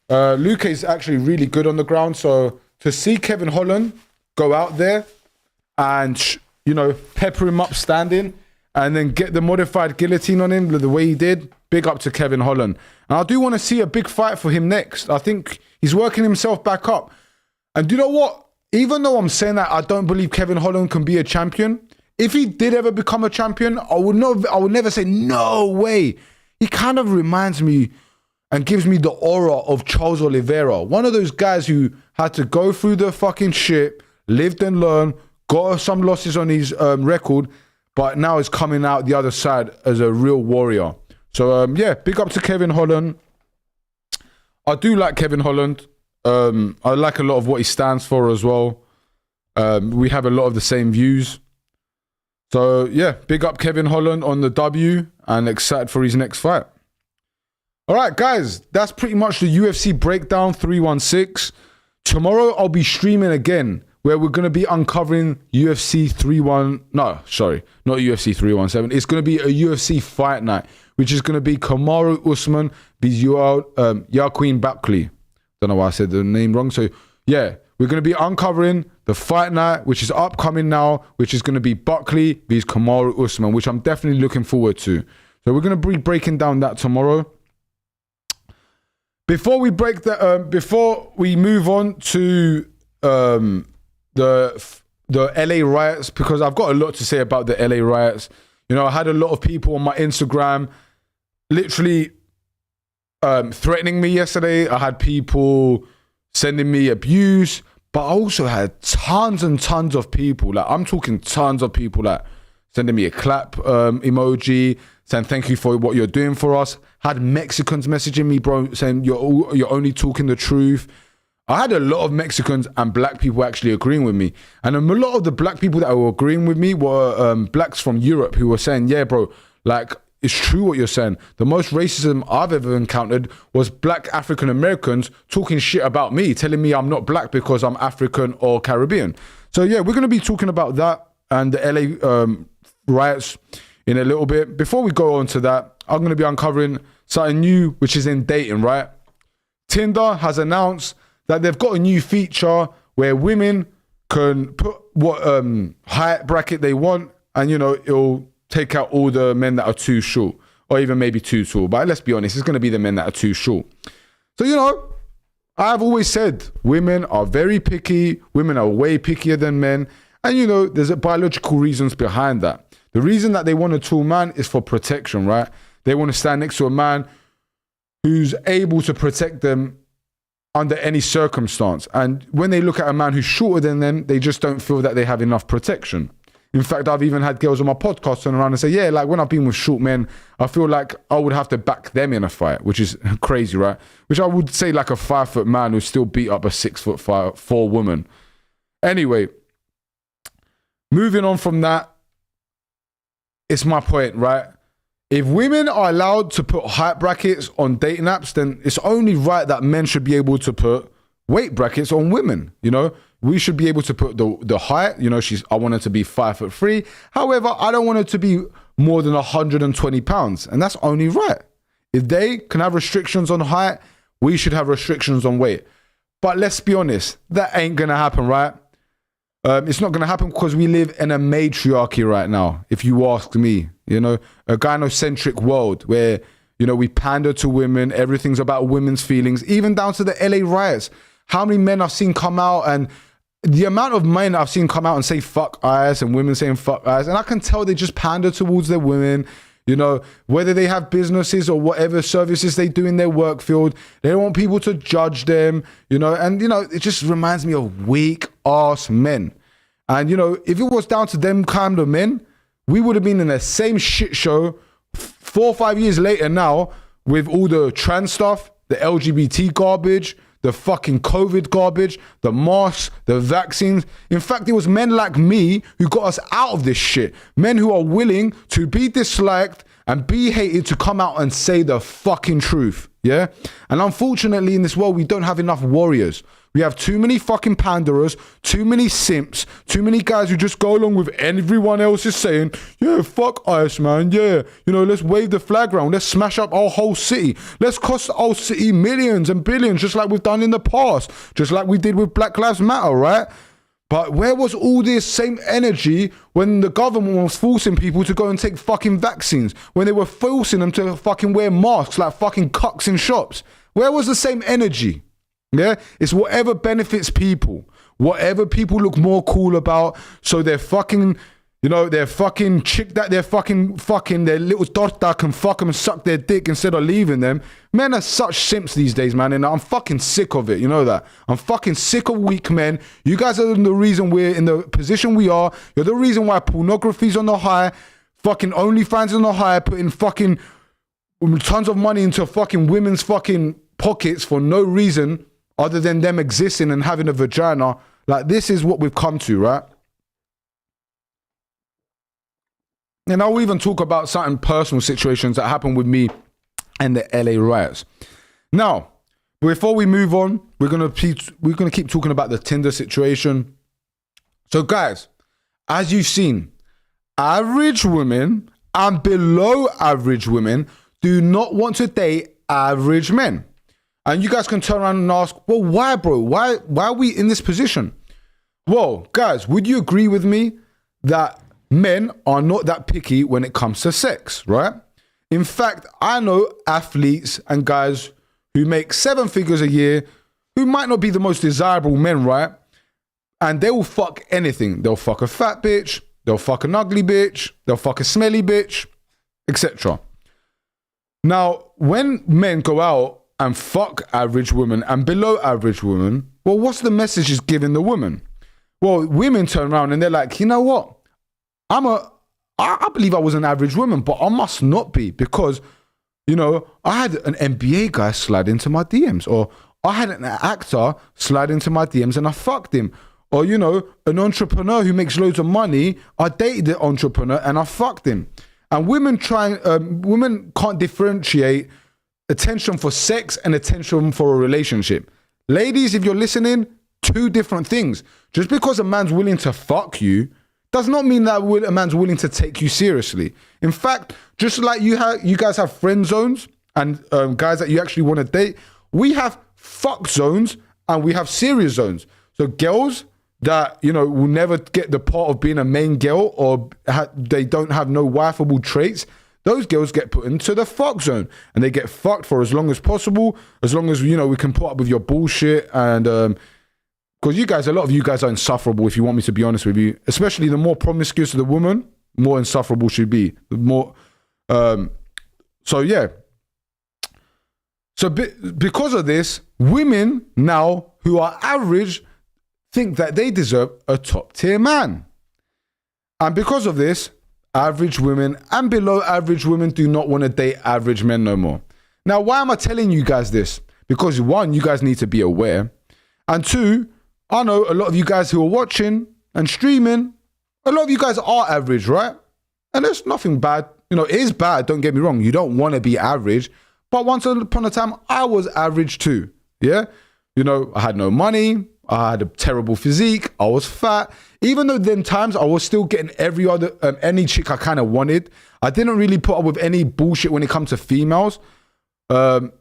S1: Luque is actually really good on the ground. So to see Kevin Holland go out there and, you know, pepper him up standing and then get the modified guillotine on him the way he did, big up to Kevin Holland. And I do want to see a big fight for him next. I think he's working himself back up. And you know what? Even though I'm saying that I don't believe Kevin Holland can be a champion, if he did ever become a champion, I would never say, no way. He kind of reminds me and gives me the aura of Charles Oliveira. One of those guys who had to go through the fucking shit, lived and learned, got some losses on his record, but now is coming out the other side as a real warrior. So yeah, big up to Kevin Holland. I do like Kevin Holland. I like a lot of what he stands for as well. We have a lot of the same views. So yeah, big up Kevin Holland on the W and excited for his next fight. All right, guys, that's pretty much the UFC breakdown 316. Tomorrow I'll be streaming again where we're going to be uncovering UFC 317. It's going to be a UFC fight night, which is going to be Kamaru Usman v. Joaquin Buckley. Don't know why I said the name wrong. So yeah, we're going to be uncovering the fight night, which is upcoming now, which is going to be Buckley v. Kamaru Usman, which I'm definitely looking forward to. So we're going to be breaking down that tomorrow. Before we move on to the LA riots, because I've got a lot to say about the LA riots. You know, I had a lot of people on my Instagram literally threatening me yesterday. I had people sending me abuse, but I also had tons and tons of people, like I'm talking tons of people, like sending me a clap emoji, saying thank you for what you're doing for us. Had Mexicans messaging me, bro, saying you're only talking the truth. I had a lot of Mexicans and black people actually agreeing with me. And a lot of the black people that were agreeing with me were blacks from Europe who were saying, yeah, bro, like, it's true what you're saying. The most racism I've ever encountered was black African Americans talking shit about me, telling me I'm not black because I'm African or Caribbean. So yeah, we're going to be talking about that and the LA riots in a little bit. Before we go on to that, I'm going to be uncovering something new, which is in dating, right? Tinder has announced that they've got a new feature where women can put what height bracket they want, and, you know, it'll take out all the men that are too short or even maybe too tall. But let's be honest, it's going to be the men that are too short. So, you know, I've always said women are very picky. Women are way pickier than men. And, you know, there's biological reasons behind that. The reason that they want a tall man is for protection, right? They want to stand next to a man who's able to protect them under any circumstance. And when they look at a man who's shorter than them, they just don't feel that they have enough protection. In fact, I've even had girls on my podcast turn around and say, yeah, like when I've been with short men, I feel like I would have to back them in a fight, which is crazy, right? Which I would say like a 5 foot man who still beat up a 6'4" woman. Anyway, moving on from that, it's my point, right? If women are allowed to put height brackets on dating apps, then it's only right that men should be able to put weight brackets on women. You know, we should be able to put the height. You know, I want her to be 5'3". However, I don't want her to be more than 120 pounds, and that's only right. If they can have restrictions on height, we should have restrictions on weight. But let's be honest, that ain't gonna happen, right? It's not gonna happen because we live in a matriarchy right now. If you ask me, you know, a gynocentric world where, you know, we pander to women. Everything's about women's feelings, even down to the LA riots. How many men I've seen come out, and the amount of men I've seen come out and say fuck ass, and women saying fuck ass, and I can tell they just pander towards their women. You know, whether they have businesses or whatever services they do in their work field, they don't want people to judge them, you know, and, you know, it just reminds me of weak ass men. And, you know, if it was down to them kind of men, we would have been in the same shit show 4 or 5 years later now with all the trans stuff, the LGBT garbage, the fucking COVID garbage, the masks, the vaccines. In fact, it was men like me who got us out of this shit. Men who are willing to be disliked and be hated to come out and say the fucking truth. Yeah? And unfortunately in this world, we don't have enough warriors. We have too many fucking panderers, too many simps, too many guys who just go along with everyone else is saying, yeah, fuck ice, man. Yeah, you know, let's wave the flag around. Let's smash up our whole city. Let's cost our city millions and billions, just like we've done in the past, just like we did with Black Lives Matter, right? But where was all this same energy when the government was forcing people to go and take fucking vaccines? When they were forcing them to fucking wear masks like fucking cucks in shops? Where was the same energy? Yeah, it's whatever benefits people, whatever people look more cool about, so their fucking You know, their fucking chick that they're fucking, their little torta can fuck them and suck their dick instead of leaving them. Men are such simps these days, man, and I'm fucking sick of it. You know that? I'm fucking sick of weak men. You guys are the reason we're in the position we are. You're the reason why pornography's on the high, fucking OnlyFans on the high, putting fucking tons of money into fucking women's fucking pockets for no reason other than them existing and having a vagina. Like, this is what we've come to, right? And I'll even talk about certain personal situations that happened with me and the LA riots. Now, before we move on, we're gonna keep talking about the Tinder situation. So, guys, as you've seen, average women and below average women do not want to date average men. And you guys can turn around and ask, well, why, bro? Why are we in this position? Well, guys, would you agree with me that men are not that picky when it comes to sex, right? In fact, I know athletes and guys who make 7 figures a year who might not be the most desirable men, right? And they will fuck anything. They'll fuck a fat bitch, they'll fuck an ugly bitch, they'll fuck a smelly bitch, etc. Now, when men go out and fuck average women and below average women, well, what's the message is giving the woman? Well, women turn around and they're like, you know what? I believe I was an average woman, but I must not be because, you know, I had an NBA guy slide into my DMs, or I had an actor slide into my DMs and I fucked him. Or, you know, an entrepreneur who makes loads of money, I dated the entrepreneur and I fucked him. And women can't differentiate attention for sex and attention for a relationship. Ladies, if you're listening, 2 different things. Just because a man's willing to fuck you does not mean that a man's willing to take you seriously. In fact, just like you guys have friend zones and guys that you actually want to date, we have fuck zones and we have serious zones. So girls that, you know, will never get the part of being a main girl, or they don't have no wifeable traits, those girls get put into the fuck zone and they get fucked for as long as possible, as long as, you know, we can put up with your bullshit. And because a lot of you guys are insufferable, if you want me to be honest with you. Especially the more promiscuous the woman, more insufferable she'd be. The more, so yeah. So because of this, women now who are average think that they deserve a top tier man. And because of this, average women and below average women do not want to date average men no more. Now, why am I telling you guys this? Because 1, you guys need to be aware. And 2, I know a lot of you guys who are watching and streaming, a lot of you guys are average, right? And there's nothing bad. You know, it is bad, don't get me wrong. You don't want to be average. But once upon a time, I was average too. Yeah? You know, I had no money. I had a terrible physique. I was fat. Even though then times I was still getting any chick I kind of wanted. I didn't really put up with any bullshit when it comes to females. You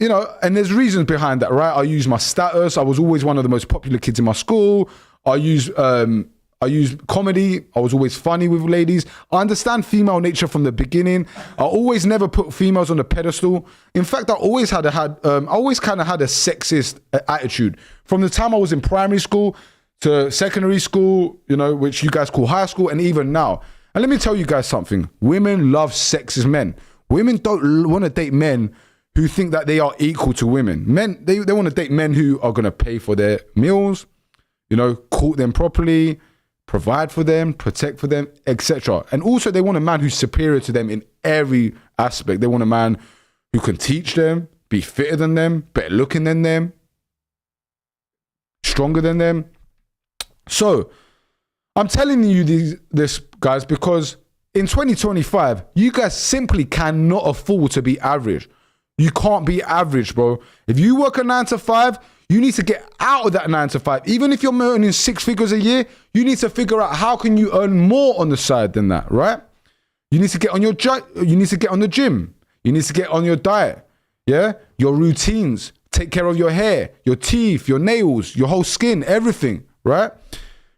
S1: know, and there's reasons behind that, right? I use my status. I was always one of the most popular kids in my school. I use comedy. I was always funny with ladies. I understand female nature from the beginning. I always never put females on a pedestal. In fact, I always kind of had a sexist attitude from the time I was in primary school to secondary school, you know, which you guys call high school, and even now. And let me tell you guys something. Women love sexist men. Women don't want to date men who think that they are equal to women. Men, they want to date men who are going to pay for their meals, you know, court them properly, provide for them, protect for them, etc. And also they want a man who's superior to them in every aspect. They want a man who can teach them, be fitter than them, better looking than them, stronger than them. So I'm telling you this, guys, because in 2025, you guys simply cannot afford to be average. You can't be average, bro. If you work a 9 to 5, you need to get out of that 9 to 5. Even if you're earning 6 figures a year, you need to figure out how can you earn more on the side than that, right? You need to get on you need to get on the gym. You need to get on your diet, yeah? Your routines. Take care of your hair, your teeth, your nails, your whole skin, everything, right?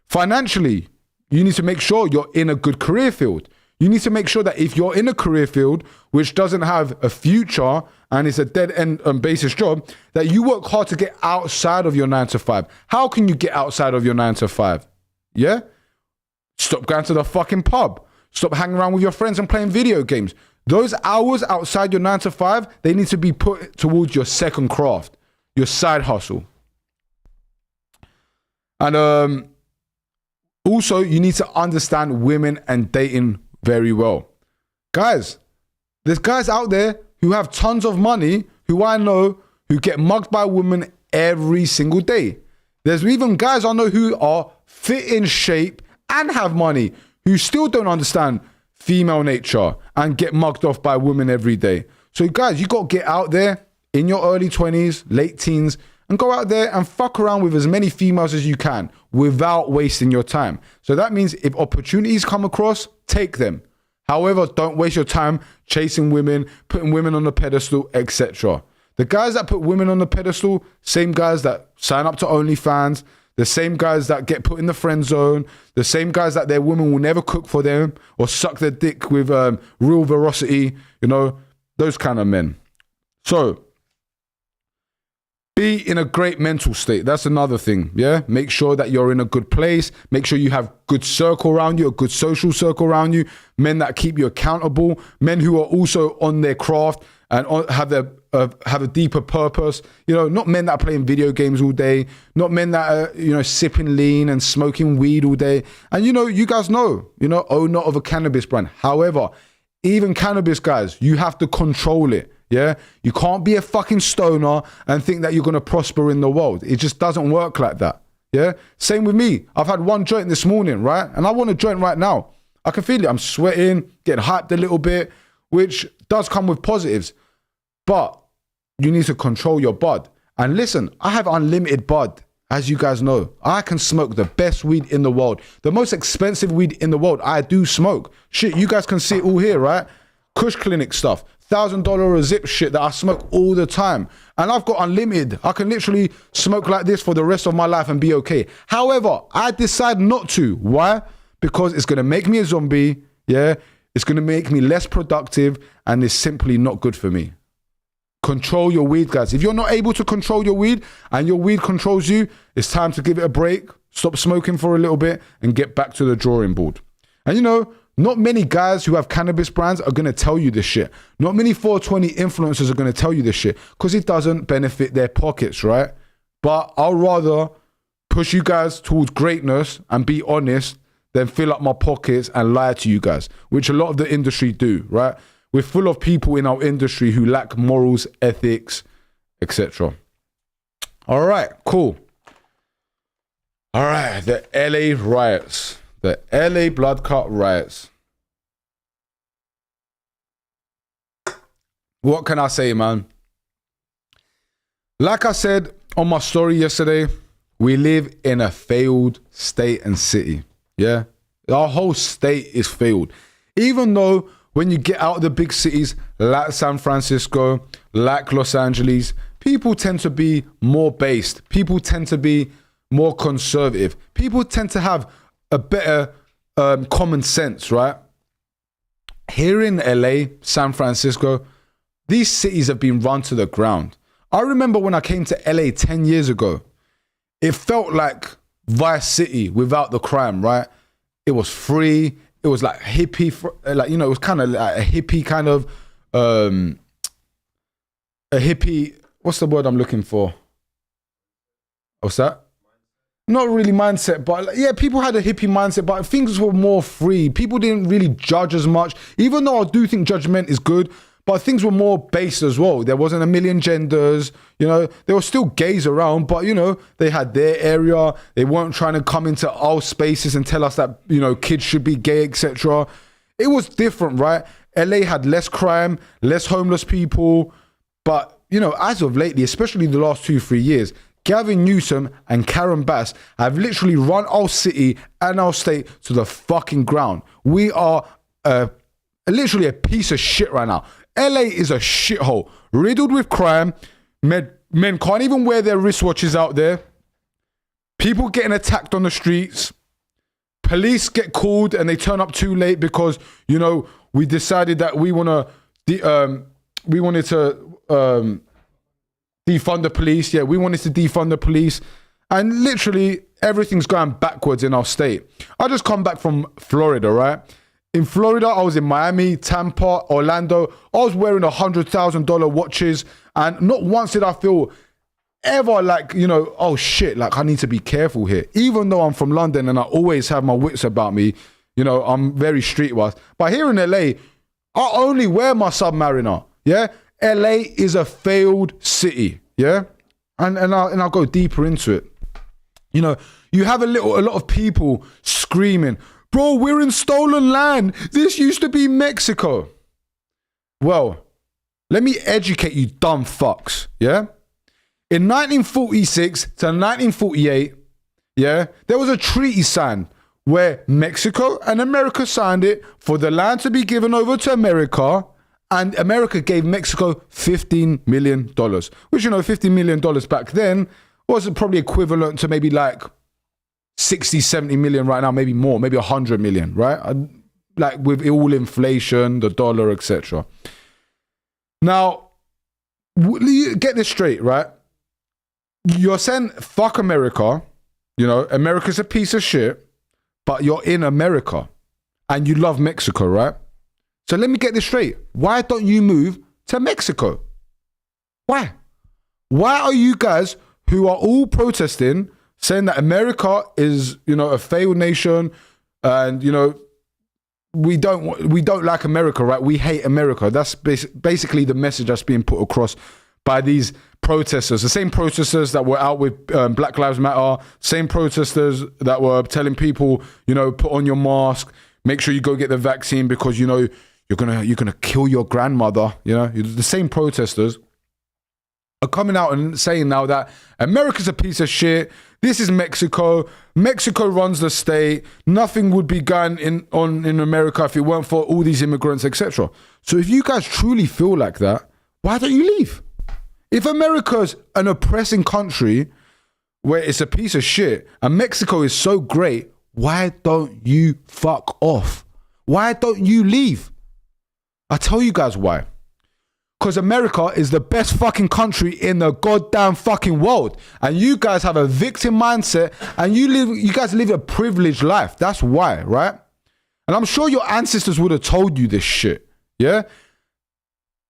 S1: Financially, you need to make sure you're in a good career field. You need to make sure that if you're in a career field which doesn't have a future and it's a dead-end basis job, that you work hard to get outside of your 9 to 5. How can you get outside of your 9 to 5? Yeah? Stop going to the fucking pub. Stop hanging around with your friends and playing video games. Those hours outside your 9 to 5, they need to be put towards your second craft, your side hustle. And also, you need to understand women and dating very well. Guys, there's guys out there who have tons of money, who I know, who get mugged by women every single day. There's even guys I know who are fit in shape and have money, who still don't understand female nature and get mugged off by women every day. So guys, you got to get out there in your early 20s, late teens, and go out there and fuck around with as many females as you can without wasting your time. So that means if opportunities come across, take them. However, don't waste your time chasing women, putting women on the pedestal, etc. The guys that put women on the pedestal, same guys that sign up to OnlyFans, the same guys that get put in the friend zone, the same guys that their women will never cook for them or suck their dick with real veracity, you know, those kind of men. So, be in a great mental state. That's another thing, yeah? Make sure that you're in a good place. Make sure you have good circle around you, a good social circle around you, men that keep you accountable, men who are also on their craft and have a deeper purpose. You know, not men that are playing video games all day, not men that are, you know, sipping lean and smoking weed all day. And, you know, you guys know, owner of a cannabis brand. However, even cannabis guys, you have to control it. Yeah, you can't be a fucking stoner and think that you're going to prosper in the world. It just doesn't work like that. Yeah, same with me. I've had one joint this morning, right? And I want a joint right now. I can feel it. I'm sweating, getting hyped a little bit, which does come with positives. But you need to control your bud. And listen, I have unlimited bud. As you guys know, I can smoke the best weed in the world. The most expensive weed in the world, I do smoke. Shit, you guys can see it all here, right? Kush Clinic stuff. $1,000 a zip shit that I smoke all the time. And I've got unlimited. I can literally smoke like this for the rest of my life and be okay. However, I decide not to. Why? Because it's going to make me a zombie. Yeah. It's going to make me less productive and it's simply not good for me. Control your weed, guys. If you're not able to control your weed and your weed controls you, it's time to give it a break, stop smoking for a little bit and get back to the drawing board. And you know, not many guys who have cannabis brands are going to tell you this shit. Not many 420 influencers are going to tell you this shit because it doesn't benefit their pockets, right? But I'll rather push you guys towards greatness and be honest than fill up my pockets and lie to you guys, which a lot of the industry do, right? We're full of people in our industry who lack morals, ethics, etc. All right, cool. All right, the LA riots. The LA blood clot riots. What can I say, man? Like I said on my story yesterday, we live in a failed state and city. Yeah? Our whole state is failed. Even though when you get out of the big cities like San Francisco, like Los Angeles, people tend to be more based. People tend to be more conservative. People tend to have a better common sense, right? Here in LA, San Francisco, these cities have been run to the ground. I remember when I came to LA 10 years ago, it felt like Vice City without the crime, right? It was free. It was like hippie, it was kind of like a hippie kind of, a hippie, what's the word I'm looking for? What's that? Not really mindset, but yeah, people had a hippie mindset, but things were more free. People didn't really judge as much, even though I do think judgment is good, but things were more based as well. There wasn't a million genders, there were still gays around, but they had their area. They weren't trying to come into our spaces and tell us that, kids should be gay, etc. It was different, right? LA had less crime, less homeless people, but, as of lately, especially the last 2-3 years, Gavin Newsom and Karen Bass have literally run our city and our state to the fucking ground. We are literally a piece of shit right now. LA is a shithole, riddled with crime. Men can't even wear their wristwatches out there. People getting attacked on the streets. Police get called and they turn up too late because, we decided that we wanted to defund the police. Yeah, we wanted to defund the police. And literally everything's going backwards in our state. I just come back from Florida, right? In Florida, I was in Miami, Tampa, Orlando. I was wearing $100,000 watches. And not once did I feel ever like, you know, oh shit, like I need to be careful here. Even though I'm from London and I always have my wits about me, you know, I'm very streetwise. But here in LA, I only wear my Submariner, yeah? LA is a failed city, yeah? And I'll go deeper into it. You know, you have a lot of people screaming, bro, we're in stolen land. This used to be Mexico. Well, let me educate you dumb fucks, yeah? In 1946 to 1948, yeah, there was a treaty signed where Mexico and America signed it for the land to be given over to America, and America gave Mexico $15 million, which, you know, $15 million back then was probably equivalent to maybe like 60, 70 million right now, maybe more, maybe 100 million, right? Like with all inflation, the dollar, etc. Now, get this straight, right? You're saying, fuck America, you know, America's a piece of shit, but you're in America and you love Mexico, right? So let me get this straight. Why don't you move to Mexico? Why? Why are you guys who are all protesting saying that America is, you know, a failed nation and, you know, we don't like America, right? We hate America. That's basically the message that's being put across by these protesters, the same protesters that were out with Black Lives Matter, same protesters that were telling people, you know, put on your mask, make sure you go get the vaccine because, you know, you're gonna kill your grandmother. You know, the same protesters are coming out and saying now that America's a piece of shit. This is Mexico. Mexico runs the state. Nothing would be going in America if it weren't for all these immigrants, etc. So if you guys truly feel like that, why don't you leave? If America's an oppressing country where it's a piece of shit and Mexico is so great, why don't you fuck off? Why don't you leave? I'll tell you guys why. Because America is the best fucking country in the goddamn fucking world. And you guys have a victim mindset and you guys live a privileged life. That's why, right? And I'm sure your ancestors would have told you this shit. Yeah?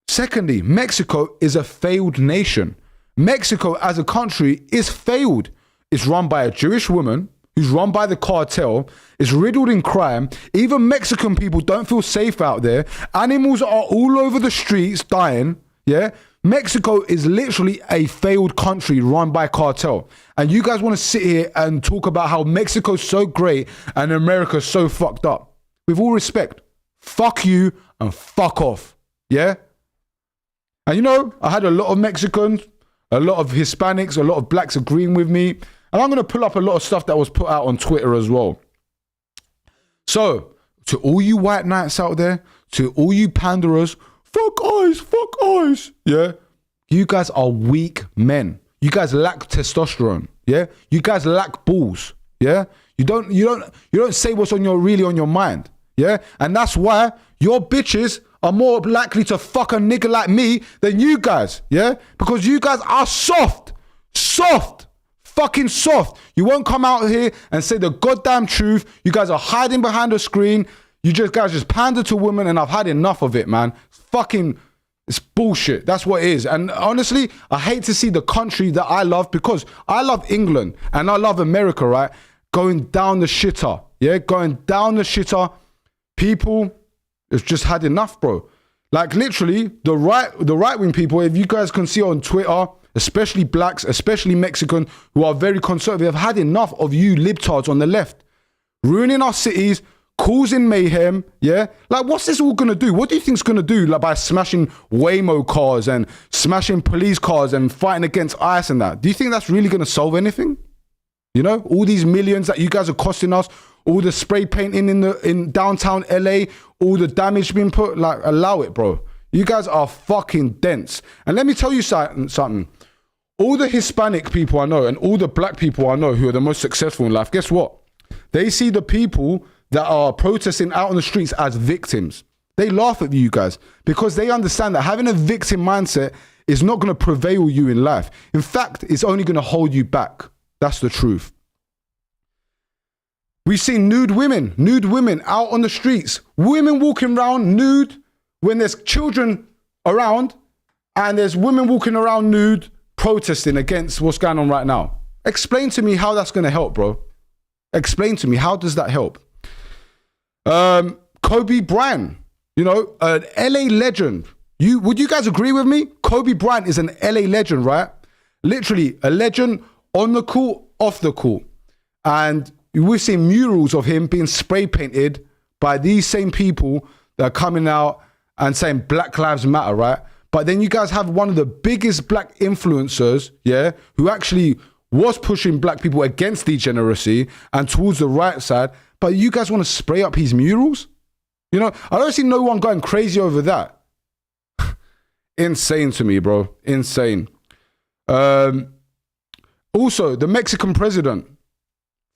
S1: Secondly, Mexico is a failed nation. Mexico as a country is failed. It's run by a Jewish woman who's run by the cartel. It's riddled in crime. Even Mexican people don't feel safe out there. Animals are all over the streets dying. Yeah? Mexico is literally a failed country run by cartel. And you guys want to sit here and talk about how Mexico's so great and America's so fucked up. With all respect, fuck you and fuck off. Yeah? And you know, I had a lot of Mexicans, a lot of Hispanics, a lot of blacks agreeing with me. And I'm going to pull up a lot of stuff that was put out on Twitter as well. So, to all you white knights out there, to all you panderers, fuck eyes, yeah? You guys are weak men. You guys lack testosterone, yeah? You guys lack balls, yeah? You don't say what's really on your mind, yeah? And that's why your bitches are more likely to fuck a nigga like me than you guys, yeah? Because you guys are soft, fucking soft. You won't come out here and say the goddamn truth. You guys are hiding behind a screen. Guys just pander to women, and I've had enough of it, man. It's bullshit. That's what it is. And honestly, I hate to see the country that I love, because I love England and I love America, right? Going down the shitter, yeah? Going down the shitter. People, it's just had enough, bro. Like literally, the right-wing people, if you guys can see on Twitter, especially blacks, especially Mexican, who are very conservative, have had enough of you libtards on the left. Ruining our cities, causing mayhem, yeah? Like, what's this all gonna do? What do you think it's gonna do, like, by smashing Waymo cars and smashing police cars and fighting against ICE and that? Do you think that's really gonna solve anything? You know, all these millions that you guys are costing us, all the spray painting in downtown LA, all the damage being put, like, allow it, bro. You guys are fucking dense. And let me tell you something. All the Hispanic people I know and all the black people I know who are the most successful in life, guess what? They see the people that are protesting out on the streets as victims. They laugh at you guys because they understand that having a victim mindset is not going to prevail you in life. In fact, it's only going to hold you back. That's the truth. We've seen nude women out on the streets, women walking around nude when there's children around, and there's women walking around nude protesting against what's going on right now. Explain to me how that's going to help, bro. Explain to me, how does that help? Kobe Bryant, you know, an LA legend. Would you guys agree with me? Kobe Bryant is an LA legend, right? Literally a legend on the court, off the court. And we've seen murals of him being spray painted by these same people that are coming out and saying Black Lives Matter, right? But then you guys have one of the biggest black influencers, yeah, who actually was pushing black people against degeneracy and towards the right side. But you guys want to spray up his murals? You know, I don't see no one going crazy over that. Insane to me, bro. Insane. Also, the Mexican president.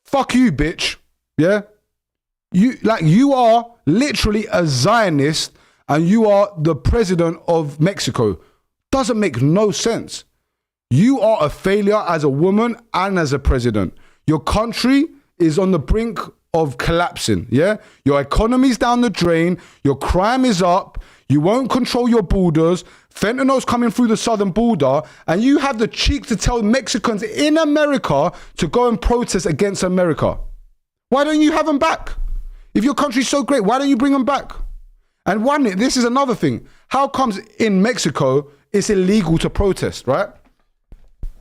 S1: Fuck you, bitch. Yeah? You are literally a Zionist and you are the president of Mexico. Doesn't make no sense. You are a failure as a woman and as a president. Your country is on the brink of collapsing, yeah? Your economy's down the drain. Your crime is up. You won't control your borders. Fentanyl's coming through the southern border, and you have the cheek to tell Mexicans in America to go and protest against America. Why don't you have them back? If your country's so great, why don't you bring them back? And this is another thing. How comes in Mexico it's illegal to protest, right?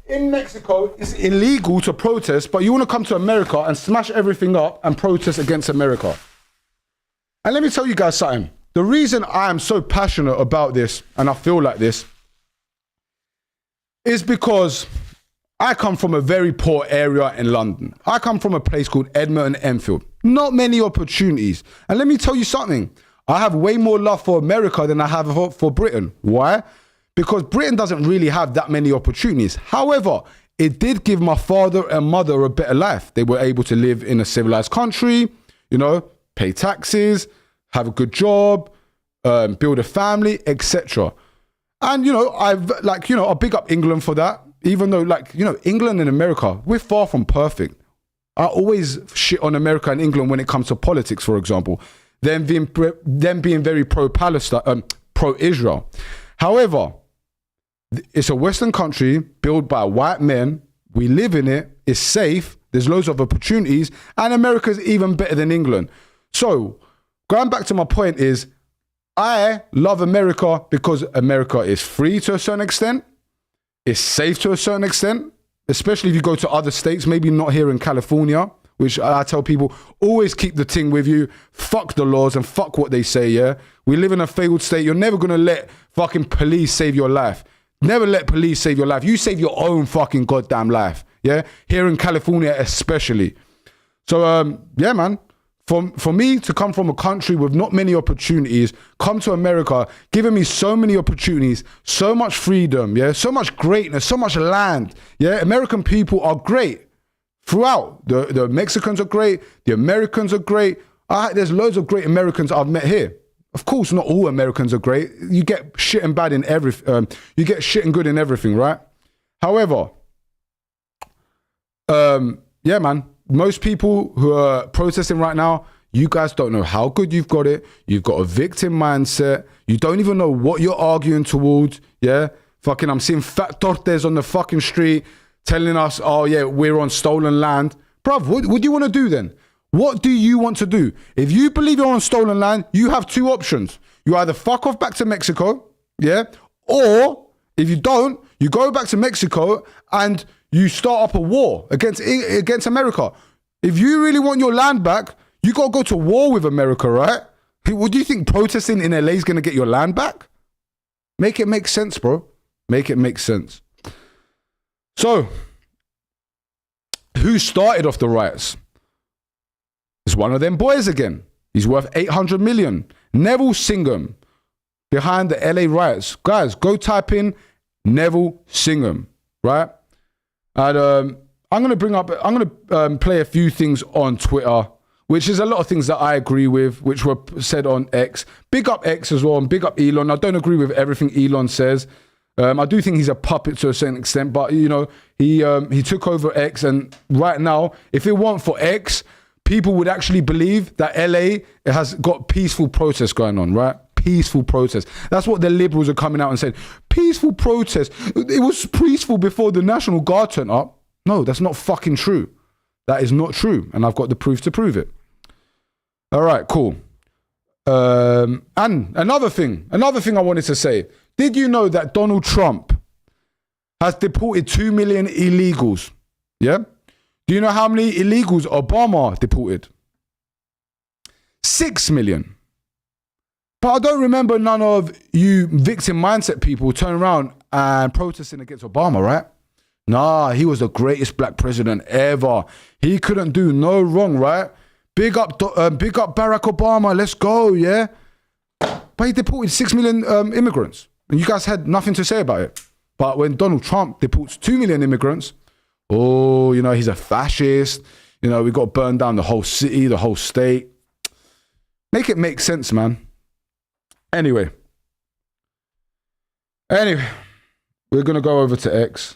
S1: In Mexico, it's illegal to protest, but you want to come to America and smash everything up and protest against America. And let me tell you guys something. The reason I am so passionate about this, and I feel like this, is because I come from a very poor area in London. I come from a place called Edmonton Enfield. Not many opportunities. And let me tell you something. I have way more love for America than I have for Britain. Why? Because Britain doesn't really have that many opportunities. However, it did give my father and mother a better life. They were able to live in a civilized country, you know, pay taxes, have a good job, build a family, etc. And, you know, I big up England for that. Even though, like, you know, England and America, we're far from perfect. I always shit on America and England when it comes to politics, for example. Them being very pro-Palestine, pro-Israel. However, it's a Western country built by white men. We live in it. It's safe. There's loads of opportunities. And America's even better than England. So, going back to my point is, I love America because America is free to a certain extent. It's safe to a certain extent, especially if you go to other states, maybe not here in California, which I tell people, always keep the thing with you. Fuck the laws and fuck what they say, yeah? We live in a failed state. You're never going to let fucking police save your life. Never let police save your life. You save your own fucking goddamn life, yeah? Here in California especially. So, yeah, man. For me to come from a country with not many opportunities, come to America, giving me so many opportunities, so much freedom, yeah, so much greatness, so much land, yeah. American people are great throughout. The Mexicans are great, the Americans are great. There's loads of great Americans I've met here. Of course, not all Americans are great. You get shit and bad in everything. You get shit and good in everything, right? However, yeah, man. Most people who are protesting right now, you guys don't know how good you've got it. You've got a victim mindset. You don't even know what you're arguing towards. Yeah. Fucking, I'm seeing fat tortes on the fucking street telling us, oh yeah, we're on stolen land. Bruv, what do you want to do then? What do you want to do? If you believe you're on stolen land, you have two options. You either fuck off back to Mexico, yeah? Or if you don't, you go back to Mexico and you start up a war against America. If you really want your land back, you got to go to war with America, right? What do you think protesting in LA is going to get your land back? Make it make sense, bro. Make it make sense. So, who started off the riots? It's one of them boys again. He's worth 800 million. Neville Singham behind the LA riots. Guys, go type in Neville Singham, right? And I'm going to play a few things on Twitter, which is a lot of things that I agree with, which were said on X. Big up X as well, and big up Elon. I don't agree with everything Elon says. I do think he's a puppet to a certain extent, but you know, he took over X, and right now, if it weren't for X, people would actually believe that LA has got peaceful protests going on, right? Peaceful protests. That's what the liberals are coming out and saying. Peaceful protest. It was peaceful before the National Guard turned up. No, that's not fucking true. That is not true, and I've got the proof to prove it. All right, cool. And another thing I wanted to say. Did you know that Donald Trump has deported 2 million illegals? Yeah? Do you know how many illegals Obama deported? 6 million. But I don't remember none of you victim mindset people turning around and protesting against Obama, right? Nah, he was the greatest black president ever. He couldn't do no wrong, right? Big up Barack Obama, let's go, yeah? But he deported 6 million immigrants. And you guys had nothing to say about it. But when Donald Trump deports 2 million immigrants, oh, you know, he's a fascist. You know, we got to burn down the whole city, the whole state. Make it make sense, man. Anyway, we're going to go over to X.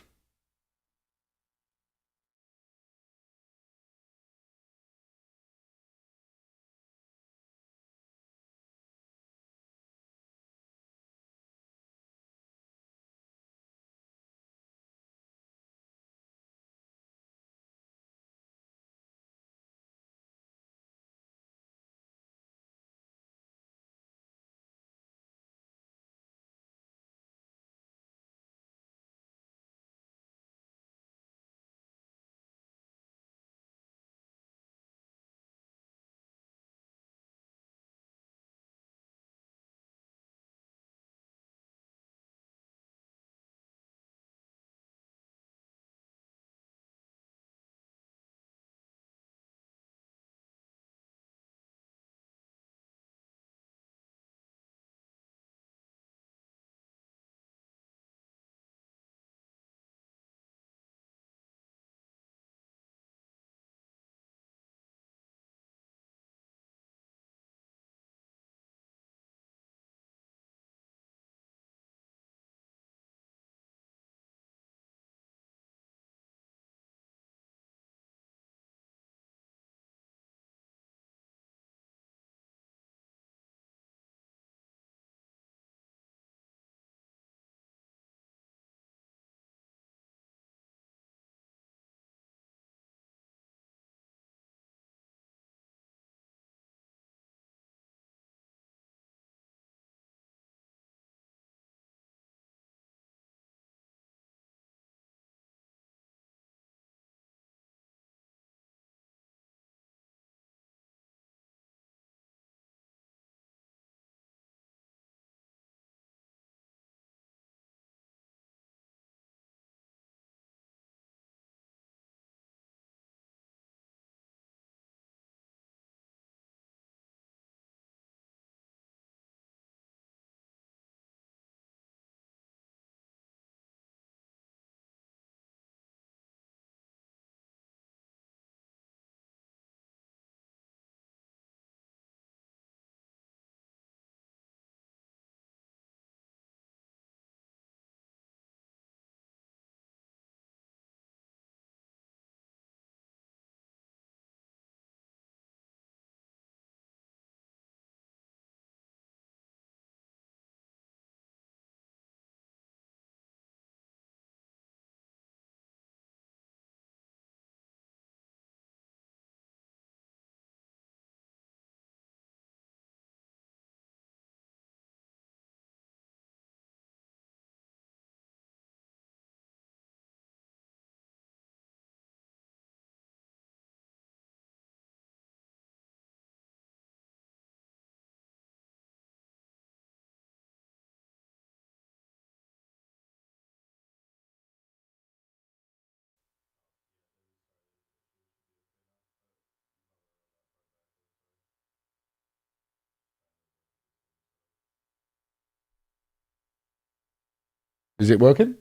S1: Is it working?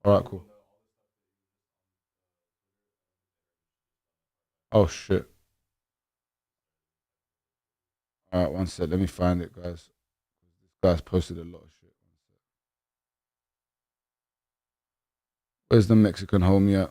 S1: All right, cool. Oh, shit. All right, one sec. Let me find it, guys. This guy's posted a lot of shit. Where's the Mexican homie at?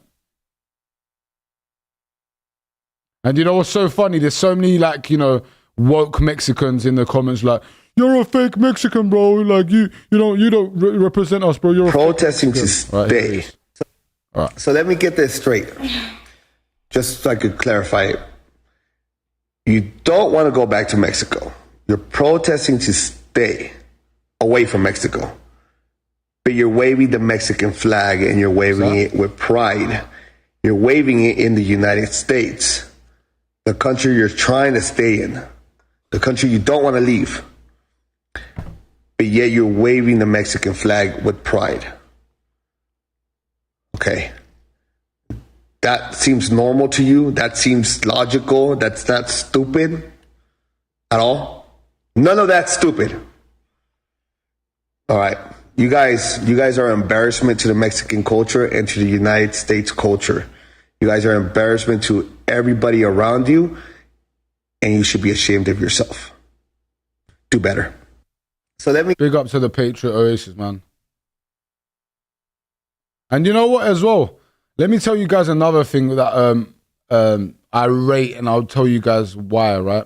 S1: And you know what's so funny? There's so many, like, you know, woke Mexicans in the comments like, you're a fake Mexican, bro. Like, you don't represent us, bro. You're
S2: protesting to stay.
S1: Right.
S2: So let me get this straight, just so I could clarify it. You don't want to go back to Mexico. You're protesting to stay away from Mexico. But you're waving the Mexican flag and you're waving it with pride. You're waving it in the United States, the country you're trying to stay in, the country you don't want to leave. But yet you're waving the Mexican flag with pride. Okay. That seems normal to you? That seems logical? That's not stupid at all? None of that's stupid. All right. You guys are an embarrassment to the Mexican culture and to the United States culture. You guys are an embarrassment to everybody around you, and you should be ashamed of yourself. Do better. So let me
S1: big up to the Patriot Oasis, man. And you know what as well? Let me tell you guys another thing that I rate, and I'll tell you guys why, right?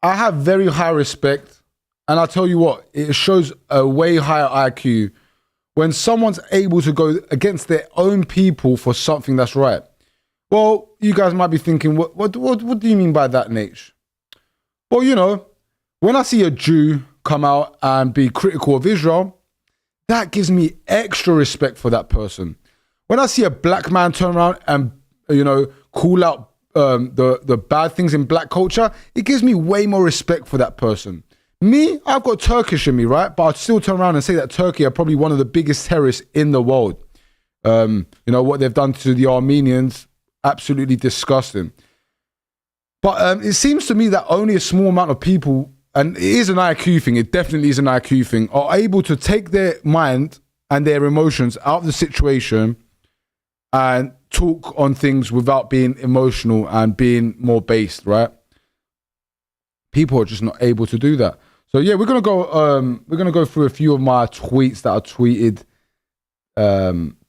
S1: I have very high respect, and I'll tell you what, it shows a way higher IQ when someone's able to go against their own people for something that's right. Well, you guys might be thinking, what do you mean by that, Natch? Well, you know, when I see a Jew come out and be critical of Israel, that gives me extra respect for that person. When I see a black man turn around and, you know, call out the bad things in black culture, it gives me way more respect for that person. Me, I've got Turkish in me, right? But I'd still turn around and say that Turkey are probably one of the biggest terrorists in the world. You know, what they've done to the Armenians, absolutely disgusting. But it seems to me that only a small amount of people, and it is an IQ thing, it definitely is an IQ thing, are able to take their mind and their emotions out of the situation and talk on things without being emotional and being more based, right? People are just not able to do that. So yeah, we're gonna go through a few of my tweets that I tweeted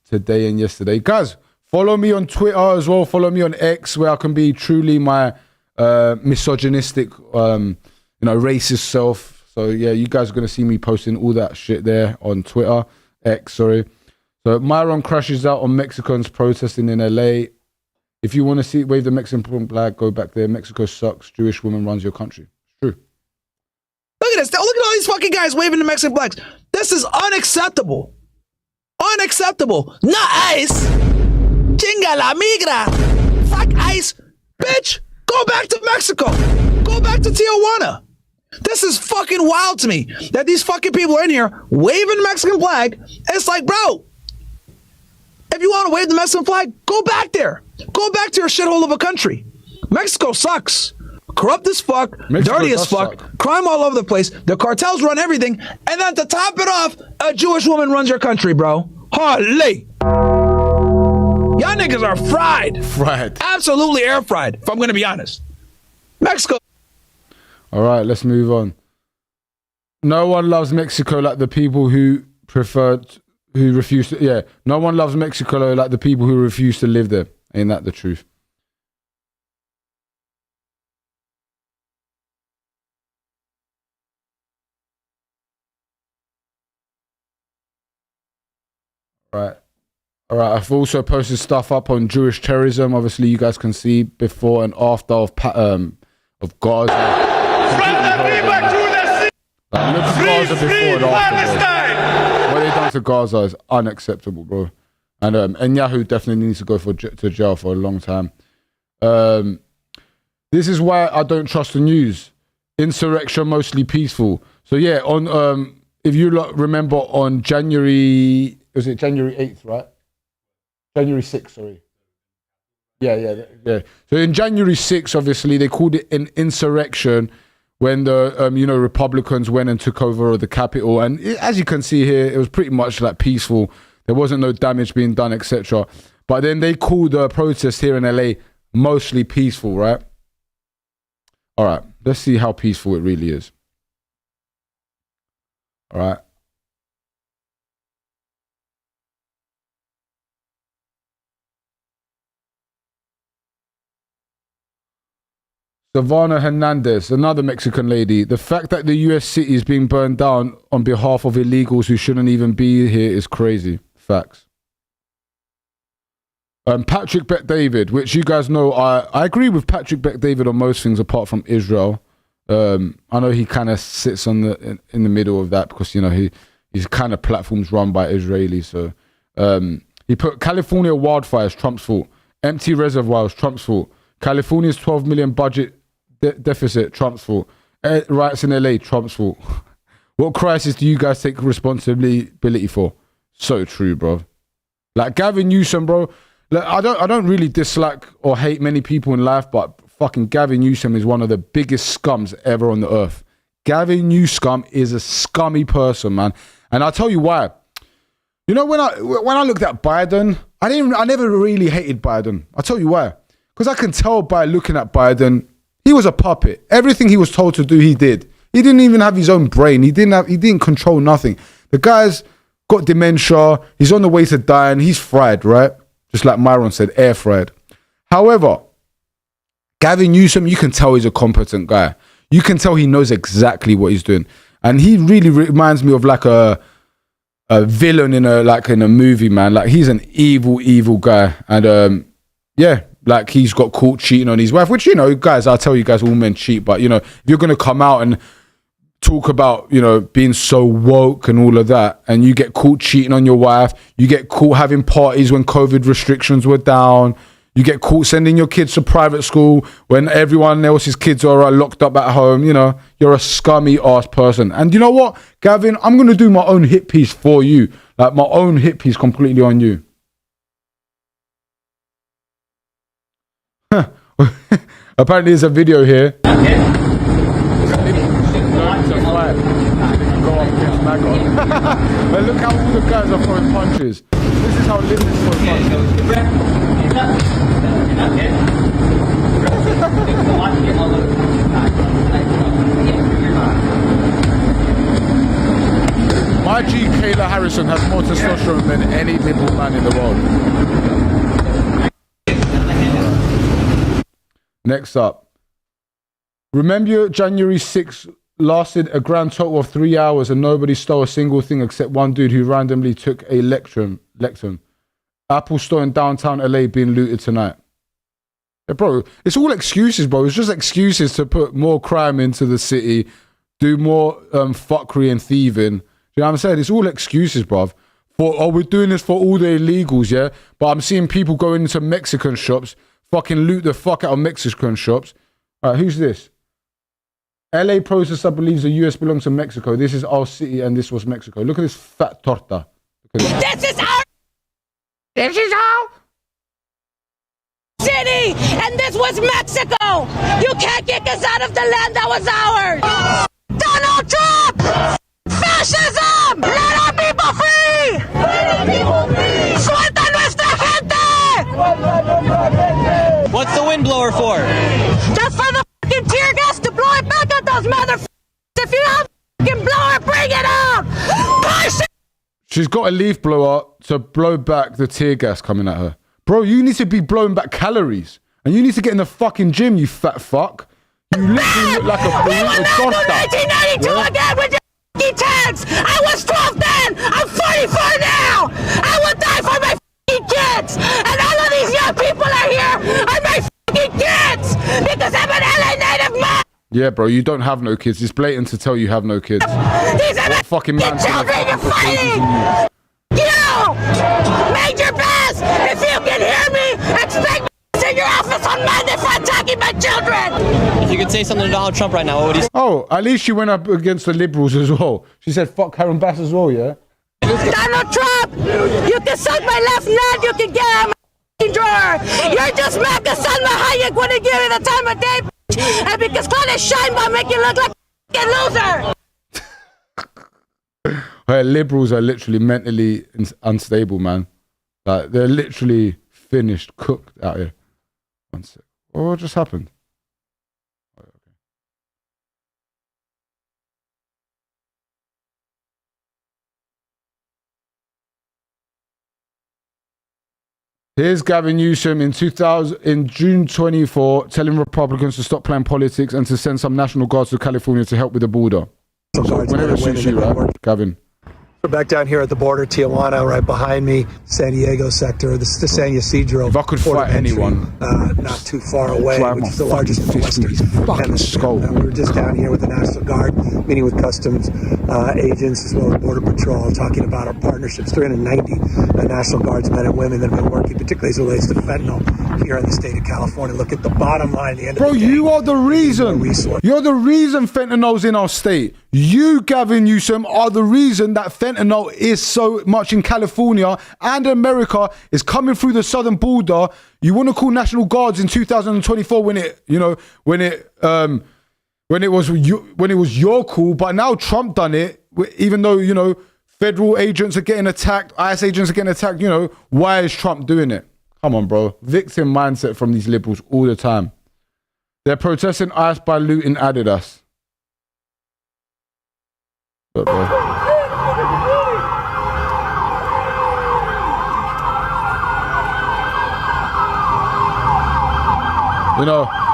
S1: today and yesterday. Guys, follow me on Twitter as well. Follow me on X, where I can be truly my misogynistic, racist self. So yeah, you guys are gonna see me posting all that shit there on Twitter, X, sorry. So Myron crashes out on Mexicans protesting in LA. If you want to see wave the Mexican flag, go back there. Mexico sucks. Jewish woman runs your country. True.
S3: Look at this. Look at all these fucking guys waving the Mexican flags. This is unacceptable. Unacceptable. Not ICE. Chinga la migra. Fuck ICE. Bitch, go back to Mexico. Go back to Tijuana. This is fucking wild to me that these fucking people are in here waving the Mexican flag. It's like, bro, if you want to wave the Mexican flag, go back there. Go back to your shithole of a country. Mexico sucks. Corrupt as fuck,
S1: Mexico
S3: dirty as fuck, crime all over the place. The cartels run everything. And then to top it off, a Jewish woman runs your country, bro. Holy. Y'all niggas are fried.
S1: Fried.
S3: Absolutely air fried, if I'm going to be honest. Mexico.
S1: All right, let's move on. No one loves Mexico like the people who refuse to. Yeah, no one loves Mexico like the people who refuse to live there. Ain't that the truth? Right. All right, I've also posted stuff up on Jewish terrorism. Obviously, you guys can see before and after of Gaza. Look at Gaza before and after, bro. What they done to Gaza is unacceptable, bro. And Netanyahu definitely needs to go to jail for a long time. This is why I don't trust the news. Insurrection mostly peaceful. So yeah, on if you remember on January 8th, right? January 6th, sorry. Yeah. So in January 6th, obviously, they called it an insurrection when the, Republicans went and took over the Capitol. And as you can see here, it was pretty much like peaceful. There wasn't no damage being done, etc. But then they called the protest here in LA mostly peaceful, right? All right, let's see how peaceful it really is. All right. Savannah Hernandez, another Mexican lady. The fact that the US city is being burned down on behalf of illegals who shouldn't even be here is crazy. Facts. Patrick Bet-David, which you guys know, I agree with Patrick Bet-David on most things apart from Israel. I know he kind of sits on in the middle of that because, you know, his kind of platform's run by Israelis. So he put California wildfires, Trump's fault. Empty reservoirs, Trump's fault. California's 12 million budget deficit, Trump's fault. Riots in LA, Trump's fault. What crisis do you guys take responsibility for? So true, bro. Like Gavin Newsom, bro. Like, I don't really dislike or hate many people in life, but fucking Gavin Newsom is one of the biggest scums ever on the earth. Gavin Newsom is a scummy person, man. And I'll tell you why. You know, when I looked at Biden, I never really hated Biden. I'll tell you why. Because I can tell by looking at Biden, he was a puppet. Everything he was told to do, he did. He didn't even have his own brain. He didn't control nothing. The guy's got dementia. He's on the way to dying. He's fried, right? Just like Myron said, air fried. However, Gavin Newsom, you can tell he's a competent guy. You can tell he knows exactly what he's doing. And he really reminds me of like a villain in a movie, man. Like he's an evil guy. And yeah, like he's got caught cheating on his wife, which, you know, guys, I'll tell you guys, all men cheat. But, you know, if you're going to come out and talk about, you know, being so woke and all of that, and you get caught cheating on your wife, you get caught having parties when COVID restrictions were down, you get caught sending your kids to private school when everyone else's kids are locked up at home, you know, you're a scummy ass person. And you know what, Gavin, I'm going to do my own hit piece for you. Like my own hit piece completely on you. Apparently there's a video here. But look how all the guys are throwing punches. This is how Linda's throwing punches. My G, Kayla Harrison, has more testosterone than any liberal man in the world. Next up. Remember January 6th lasted a grand total of 3 hours and nobody stole a single thing except one dude who randomly took a lectern. Apple store in downtown LA being looted tonight. Yeah, bro, it's all excuses, bro. It's just excuses to put more crime into the city, do more fuckery and thieving. You know what I'm saying? It's all excuses, bruv. We're doing this for all the illegals, yeah? But I'm seeing people go into Mexican shops, fucking loot the fuck out of Mexican shops. All right, who's this? LA protester believes the US belongs to Mexico. This is our city and this was Mexico. Look at this fat torta.
S4: This is our city and this was Mexico. You can't kick us out of the land that was ours. Donald Trump! Fascism! Let our people free! Suelta nuestra gente!
S5: What's the windblower for?
S4: Just for the fucking tear gas to blow it back at those motherfuckers. If you have a fucking blower, bring it out! Push it!
S1: She's got a leaf blower to blow back the tear gas coming at her. Bro, you need to be blowing back calories. And you need to get in the fucking gym, you fat fuck. You literally look like a burrito torta.
S4: 1992 again with your fucking tags! I was 12 then! I'm 44 now! I will die for my fucking kids! And all of these young people are here are my fucking kids! Because I'm an LA native man!
S1: Yeah, bro, you don't have no kids. It's blatant to tell you have no kids.
S4: These are my
S1: fucking man
S4: children you're fighting! You! Major Bass! If you can hear me, expect me in your office on Monday for attacking my children!
S5: If you could say something to Donald Trump right now, what would you say?
S1: Oh, at least she went up against the liberals as well. She said, fuck Karen Bass as well, yeah?
S4: Donald Trump! You can suck my left nut, you can get out of my drawer! You're just mad because Salma Hayek wouldn't give you the time of day, and because Claudia Sheinbaum make you look like a loser!
S1: Her liberals are literally mentally unstable, man. Like, they're literally finished, cooked out here. One sec. What just happened? Here's Gavin Newsom in June 24, telling Republicans to stop playing politics and to send some National Guards to California to help with the border. So whenever it suits you, right, Gavin?
S6: We're back down here at the border, Tijuana, right behind me, San Diego sector, the San Ysidro.
S1: If I could fight anyone,
S6: not too far away, which is the largest in the Western Hemisphere. We were just down here with the National Guard, meeting with customs agents as well as Border Patrol, talking about our partnerships. 390 National Guards men and women that have been working, particularly as it relates to fentanyl here in the state of California. Look at the bottom line, the end of the day.
S1: You are the reason. You're the reason fentanyl's in our state. You, Gavin Newsom, are the reason that fentanyl is so much in California and America, is coming through the southern border. You want to call National Guards in 2024 when it was your call, but now Trump done it, even though, federal agents are getting attacked, ICE agents are getting attacked, why is Trump doing it? Come on, bro. Victim mindset from these liberals all the time. They're protesting ICE by looting Adidas. Look, bro.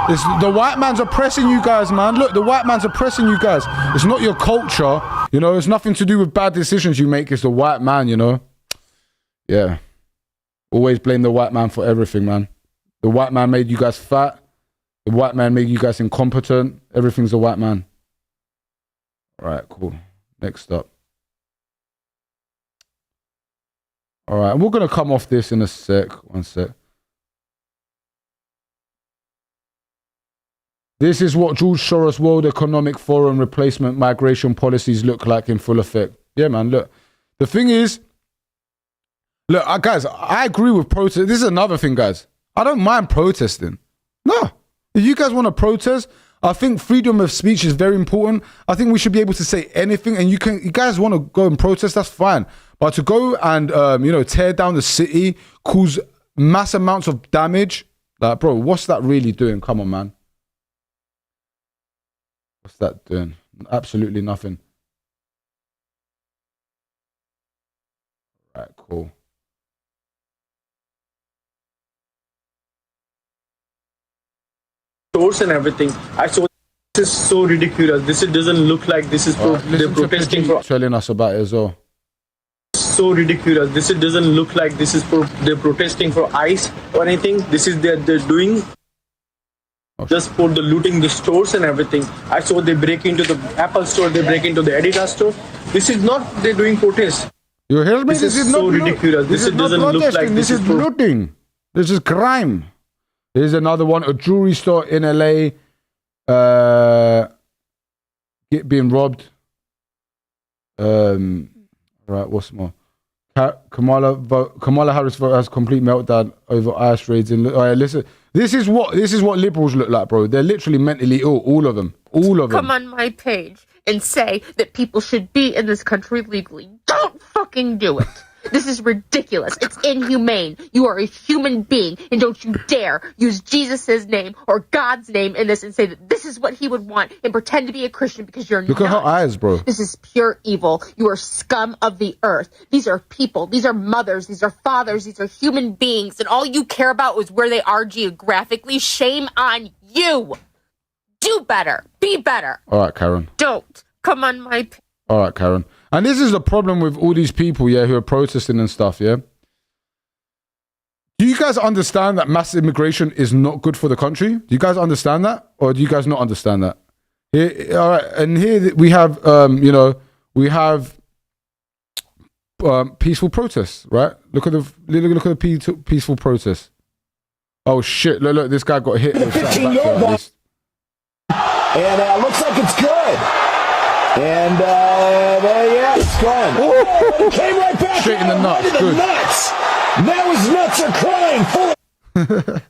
S1: It's the white man's oppressing you guys, man. Look, the white man's oppressing you guys. It's not your culture, it's nothing to do with bad decisions you make. It's the white man, Yeah. Always blame the white man for everything, man. The white man made you guys fat. The white man made you guys incompetent. Everything's the white man. All right, cool. Next up. All right, we're going to come off this in a sec. One sec. This is what George Soros' World Economic Forum replacement migration policies look like in full effect. Yeah, man, look. The thing is, look, guys, I agree with protest. This is another thing, guys. I don't mind protesting. No. If you guys want to protest, I think freedom of speech is very important. I think we should be able to say anything, and you guys want to go and protest, that's fine. But to go and, tear down the city, cause mass amounts of damage, like, bro, what's that really doing? Come on, man. What's that doing? Absolutely nothing. All right, cool.
S7: Stores and everything. I saw this is so ridiculous. This doesn't look like this is they're protesting for.
S1: Telling us about it as well.
S7: So ridiculous. This doesn't look like this is they're protesting for ICE or anything. This is they're doing just for the looting the stores and everything. I saw they break into the Apple store. They break into the Adidas store. This is not they're doing protest.
S1: You hear me?
S7: This is so ridiculous. This doesn't look like
S1: this is looting. This is crime. Here's another one, a jewelry store in LA being robbed. Right, what's more? Kamala Harris vote has complete meltdown over ICE raids. All right, listen, this is what liberals look like, bro. They're literally mentally ill, all of them.
S8: Come on my page and say that people should be in this country legally. Don't fucking do it. This is ridiculous. It's inhumane. You are a human being, and don't you dare use Jesus' name or God's name in this and say that this is what he would want and pretend to be a Christian because you're not.
S1: Look at her eyes, bro.
S8: This is pure evil. You are scum of the earth. These are people. These are mothers. These are fathers. These are human beings, and all you care about is where they are geographically. Shame on you. Do better. Be better.
S1: All right, Karen.
S8: Don't. Come on my page.
S1: All right, Karen. And this is the problem with all these people, yeah, who are protesting and stuff, yeah? Do you guys understand that mass immigration is not good for the country? Do you guys understand that? Or do you guys not understand that? Here, all right, and here we have, peaceful protests, right? Look at the peaceful protests. Oh, shit, look, this guy got hit with something back there, at least.
S9: And looks like it's good. And yeah, it's gone. Oh, it came right back
S1: straight in the nuts. Good.
S9: Nuts. Now his nuts are crying.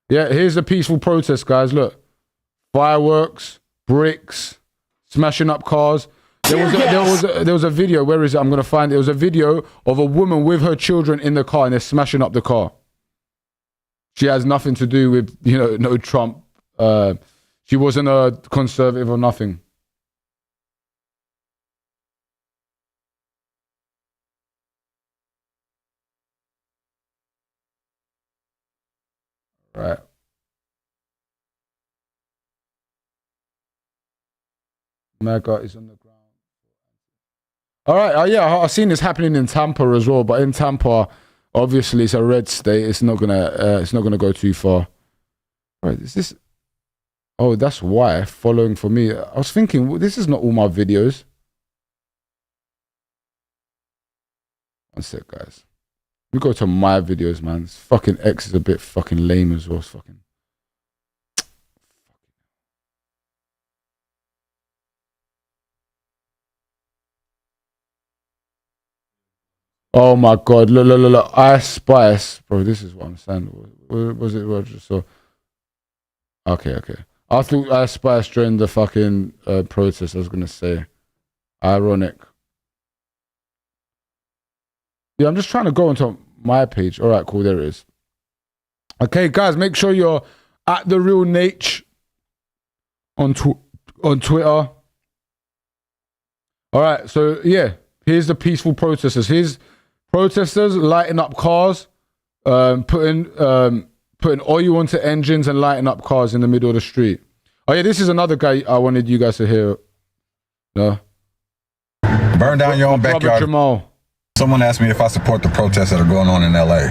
S1: Yeah, here's a peaceful protest, guys. Look, fireworks, bricks, smashing up cars. There was a video. Where is it? I'm gonna find it. There was a video of a woman with her children in the car, and they're smashing up the car. She has nothing to do with no Trump. She wasn't a conservative or nothing. Right. Mega is on the ground. All right. Yeah, I've seen this happening in Tampa as well, but in Tampa, obviously it's a red state. It's not gonna go too far. Right. Is this? Oh, that's why following for me. I was thinking, well, this is not all my videos. One sec, guys. We go to my videos, man. This fucking X is a bit fucking lame as well. It's fucking. Oh my god! Look! Ice Spice, bro. This is what I'm saying. What was it? What I just saw? Okay. I thought Ice Spice during the fucking protest. I was gonna say, ironic. Yeah, I'm just trying to go onto my page. All right, cool. There it is. Okay, guys, make sure you're at the real Natch on Twitter. All right, so yeah, here's the peaceful protesters. Here's protesters lighting up cars, putting oil onto engines and lighting up cars in the middle of the street. Oh yeah, this is another guy I wanted you guys to hear. No.
S10: Burn down your own backyard.
S1: Jamal.
S10: Someone asked me if I support the protests that are going on in LA.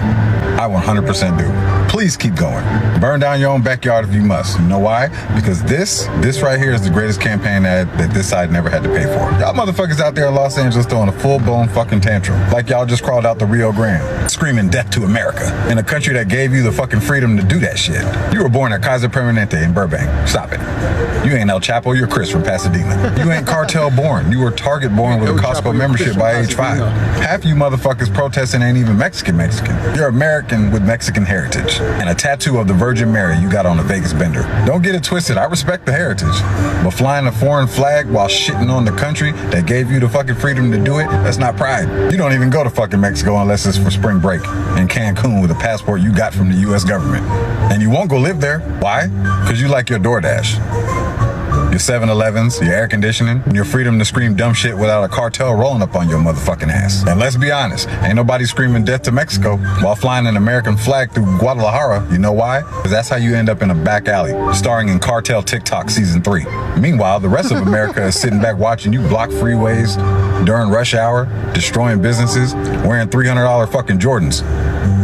S10: I 100% do. Please keep going. Burn down your own backyard if you must. You know why? Because this right here is the greatest campaign ad that this side never had to pay for. Y'all motherfuckers out there in Los Angeles throwing a full-blown fucking tantrum. Like y'all just crawled out the Rio Grande, screaming death to America, in a country that gave you the fucking freedom to do that shit. You were born at Kaiser Permanente in Burbank. Stop it. You ain't El Chapo, you're Chris from Pasadena. You ain't cartel born. You were Target born with a Costco membership by age 5. Half you motherfuckers protesting ain't even Mexican. You're American with Mexican heritage and a tattoo of the Virgin Mary you got on a Vegas bender. Don't get it twisted. I respect the heritage, but flying a foreign flag while shitting on the country that gave you the fucking freedom to do it, that's not pride. You don't even go to fucking Mexico unless it's for spring break in Cancun with a passport you got from the U.S. government. And you won't go live there. Why? Because you like your DoorDash, your 7-Elevens, your air conditioning, and your freedom to scream dumb shit without a cartel rolling up on your motherfucking ass. And let's be honest, ain't nobody screaming death to Mexico while flying an American flag through Guadalajara. You know why? Because that's how you end up in a back alley, starring in Cartel TikTok Season 3. Meanwhile, the rest of America is sitting back watching you block freeways during rush hour, destroying businesses, wearing $300 fucking Jordans,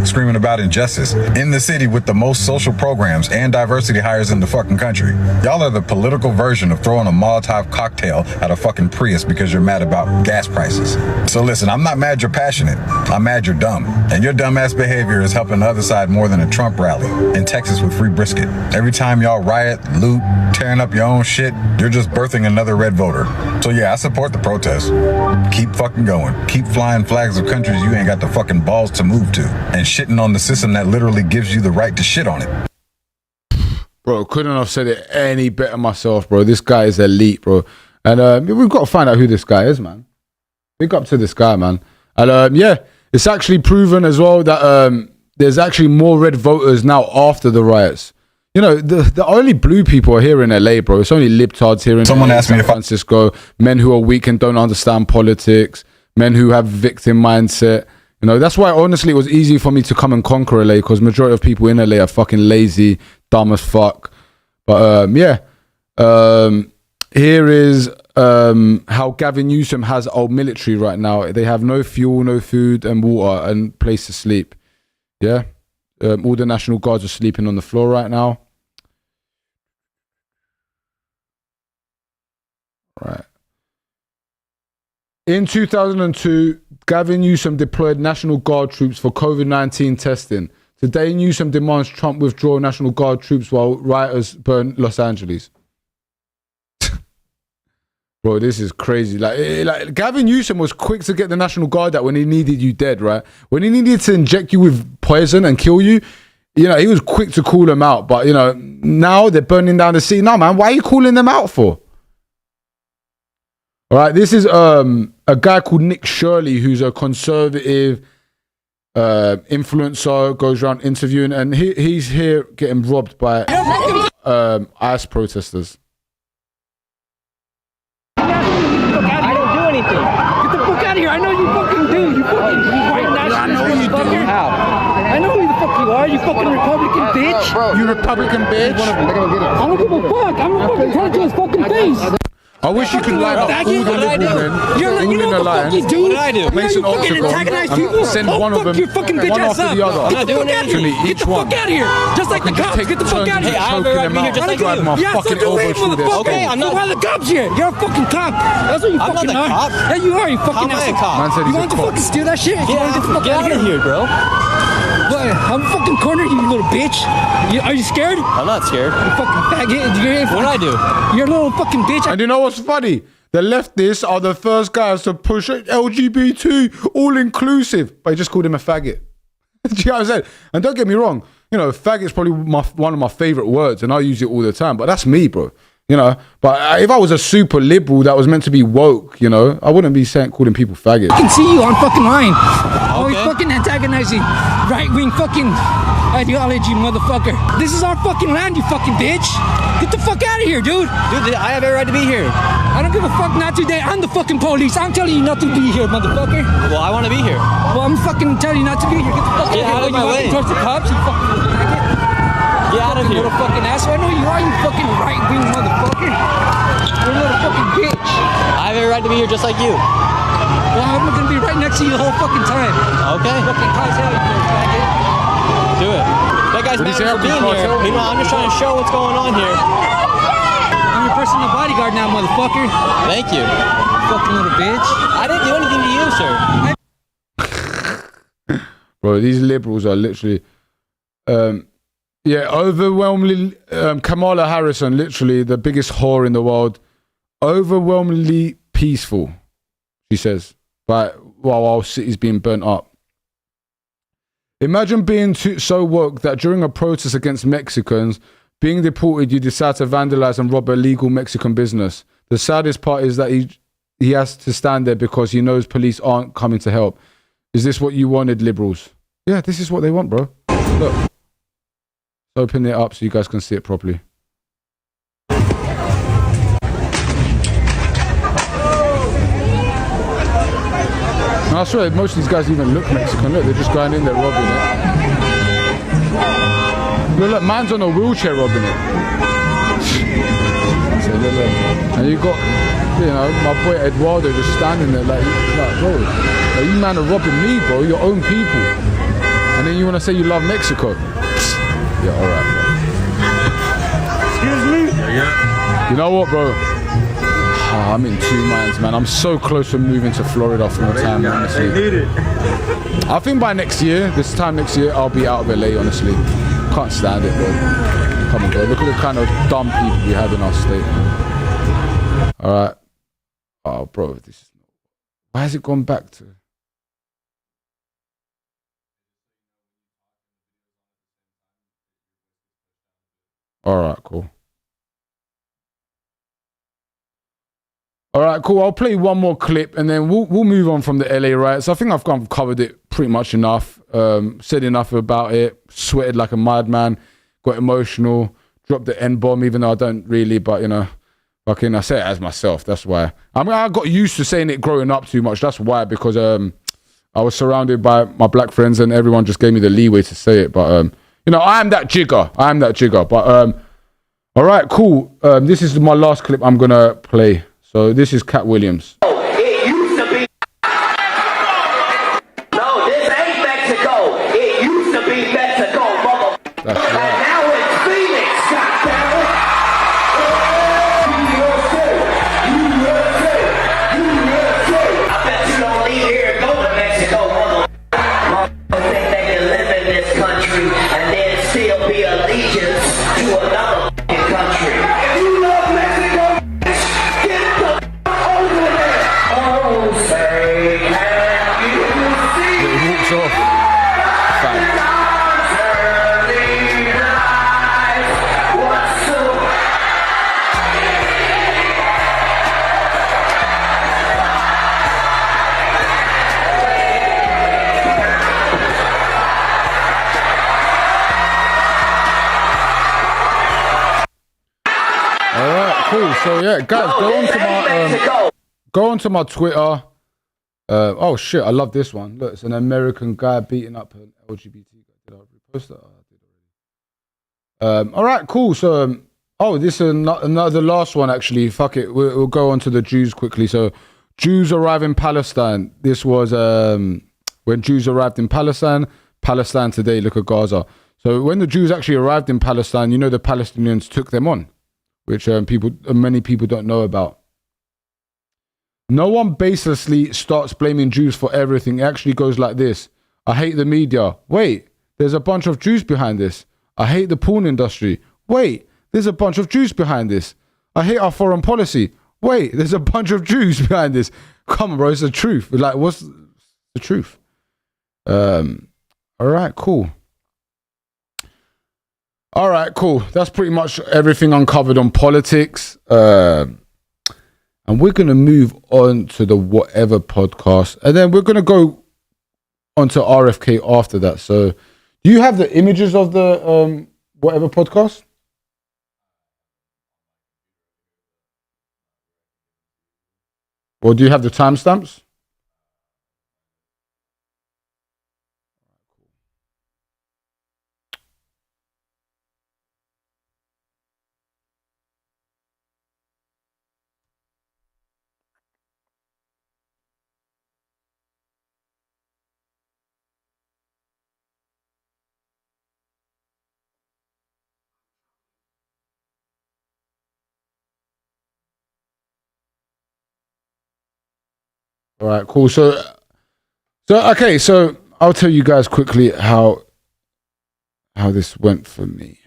S10: screaming about injustice in the city with the most social programs and diversity hires in the fucking country. Y'all are the political version of throwing a Molotov cocktail at a fucking Prius because you're mad about gas prices. So listen, I'm not mad you're passionate. I'm mad you're dumb. And your dumbass behavior is helping the other side more than a Trump rally in Texas with free brisket. Every time y'all riot, loot, tearing up your own shit, you're just birthing another red voter. So yeah, I support the protest. Keep fucking going. Keep flying flags of countries you ain't got the fucking balls to move to. And shitting on the system that literally gives you the right to shit on it.
S1: Bro, couldn't have said it any better myself, bro. This guy is elite, bro. And we've got to find out who this guy is, man. Big up to this guy, man. And yeah, it's actually proven as well that there's actually more red voters now after the riots. You know, the only blue people are here in LA, bro. It's only libtards here in San Francisco. Men who are weak and don't understand politics. Men who have victim mindset. You know, that's why, honestly, it was easy for me to come and conquer LA, because majority of people in LA are fucking lazy, dumb as fuck. But, yeah. Here is how Gavin Newsom has our military right now. They have no fuel, no food and water and place to sleep. Yeah. All the National Guards are sleeping on the floor right now. Right. In 2002, Gavin Newsom deployed National Guard troops for COVID-19 testing. Today, Newsom demands Trump withdraw National Guard troops while rioters burn Los Angeles. Bro, this is crazy. Like Gavin Newsom was quick to get the National Guard out when he needed you dead, right? When he needed to inject you with poison and kill you, you know, he was quick to call them out. But, you know, now they're burning down the city. No, man, why are you calling them out for? All right, this is a guy called Nick Shirley, who's a conservative influencer, goes around interviewing, and he's here getting robbed by ICE protesters.
S4: I don't do anything. Get the fuck out of here.
S11: here. I know you fucking do. You fucking white nationalist.
S1: I know you do.
S11: I know who the fuck you are. You fucking Republican bitch.
S1: You Republican bitch.
S11: I don't give a fuck. I'm gonna fucking turn to his fucking face.
S1: I wish you could line up all the liberal men, all in a line,
S11: what
S5: did I do?
S1: place an octagon, and send one of them,
S11: your fucking bitch
S1: one
S11: ass
S1: after
S11: up.
S1: the other.
S5: I'm not doing
S1: Literally,
S11: Get
S1: each
S11: the
S1: one.
S11: fuck out of here. Just like the cops. Get the fuck out of here.
S5: Hey, I have a right to be here just like
S1: drive
S5: you.
S1: my
S11: Yeah, so
S1: fucking
S11: do
S1: elbow
S11: it,
S1: through their
S11: motherfucker.
S5: Okay, I'm not-
S11: So why the cops here? You're a fucking cop. That's what you
S5: I'm not
S11: fucking
S5: the
S11: are.
S5: cop.
S11: Yeah, you are. You fucking
S5: How am I a
S11: asshole.
S5: cop?
S1: Man said
S11: You
S1: he's a
S11: want to
S1: cop.
S11: fucking steal that shit?
S5: Get out of here, bro.
S11: What? I'm fucking cornered, you little bitch. Are you scared?
S5: I'm not scared.
S11: You fucking faggot.
S5: What did I do?
S11: You're a little fucking bitch.
S1: And you know what's funny? The leftists are the first guys to push LGBT, all inclusive, but he just called him a faggot. Do you know what I'm saying? And don't get me wrong, you know, faggot's probably one of my favorite words, and I use it all the time. But that's me, bro. You know, but if I was a super liberal that was meant to be woke, you know, I wouldn't be calling people faggots.
S11: I can see you on fucking line. Always fucking antagonizing right-wing fucking ideology, motherfucker. This is our fucking land, you fucking bitch. Get the fuck out of here, dude.
S5: Dude, I have every right to be here.
S11: I don't give a fuck not today. I'm the fucking police. I'm telling you not to be here, motherfucker.
S5: Well, I want to be here.
S11: Well, I'm fucking telling you not to be here. Get the fuck
S5: Get out of my way.
S11: You trust the cops, you fucking little faggot.
S5: Get out of here.
S11: Little fucking asshole. I know you are, you fucking right-wing motherfucker. You're a little fucking bitch.
S5: I have every right to be here just like you.
S11: Well, I'm gonna be right next to you the whole fucking time.
S5: Okay.
S11: Fucking cartel, you little faggot.
S5: Do it. That guy's mad for being here. Meanwhile, I'm just trying to show what's going on here.
S11: I'm your personal bodyguard now, motherfucker.
S5: Thank you.
S11: Fucking little bitch.
S5: I didn't do anything to you, sir.
S1: Bro, these liberals are literally, overwhelmingly, Kamala Harris, literally the biggest whore in the world, overwhelmingly peaceful, she says, while our city's being burnt up. Imagine being so woke that during a protest against Mexicans being deported, you decide to vandalize and rob a legal Mexican business. The saddest part is that he has to stand there because he knows police aren't coming to help. Is this what you wanted, liberals? Yeah, this is what they want, bro. Look. Open it up so you guys can see it properly. And I swear, most of these guys even look Mexican. Look, they're just going in there robbing it. Look, man's on a wheelchair robbing it. So, look. And you got, you know, my boy Eduardo just standing there like bro, you man are robbing me, bro, your own people. And then you want to say you love Mexico. Yeah, alright, bro. Excuse me? You know what, bro? Oh, I'm in two minds, man. I'm so close to moving to Florida from the time, honestly. I think by this time next year, I'll be out of LA, honestly. Can't stand it, bro. Come on, bro. Look at the kind of dumb people we have in our state. Alright. Oh, bro, this is... Why has it gone back to... Alright, cool. Alright, cool. I'll play one more clip and then we'll move on from the LA riots. I think I've covered it pretty much enough. Said enough about it. Sweated like a madman. Got emotional. Dropped the N-bomb even though I don't really, but you know, fucking I say it as myself. That's why. I mean, I got used to saying it growing up too much. That's why, because I was surrounded by my black friends and everyone just gave me the leeway to say it. But you know, I am that jigger. But all right, cool. This is my last clip I'm gonna play. So this is Cat Williams.
S12: It used to be. No, this ain't Mexico. It used to be Mexico, mother.
S1: That's right.
S12: And now it's Phoenix, goddammit. USA. I bet you don't leave here and go to Mexico, mother. Motherfuckers think they can live in this country and then still be allegiance to another country. If you love Mexico, get the over there. Oh, say, can you see?
S1: He walks off. Fine. Alright, cool. So yeah, guys, go on to my Twitter. Oh shit, I love this one. Look, it's an American guy beating up an LGBT guy. Did I repost that? Oh, I did already. All right, cool. So, this is another last one actually. Fuck it, we'll go on to the Jews quickly. So, Jews arrive in Palestine. This was when Jews arrived in Palestine. Palestine today, look at Gaza. So when the Jews actually arrived in Palestine, you know, the Palestinians took them on, which many people don't know about. No one baselessly starts blaming Jews for everything. It actually goes like this. I hate the media. Wait, there's a bunch of Jews behind this. I hate the porn industry. Wait, there's a bunch of Jews behind this. I hate our foreign policy. Wait, there's a bunch of Jews behind this. Come on, bro, it's the truth. Like, what's the truth? All right, cool. All right, cool. That's pretty much everything uncovered on politics. And we're going to move on to the Whatever podcast. And then we're going to go on to RFK after that. So do you have the images of the Whatever podcast? Or do you have the timestamps? All right, cool. So I'll tell you guys quickly how this went for me.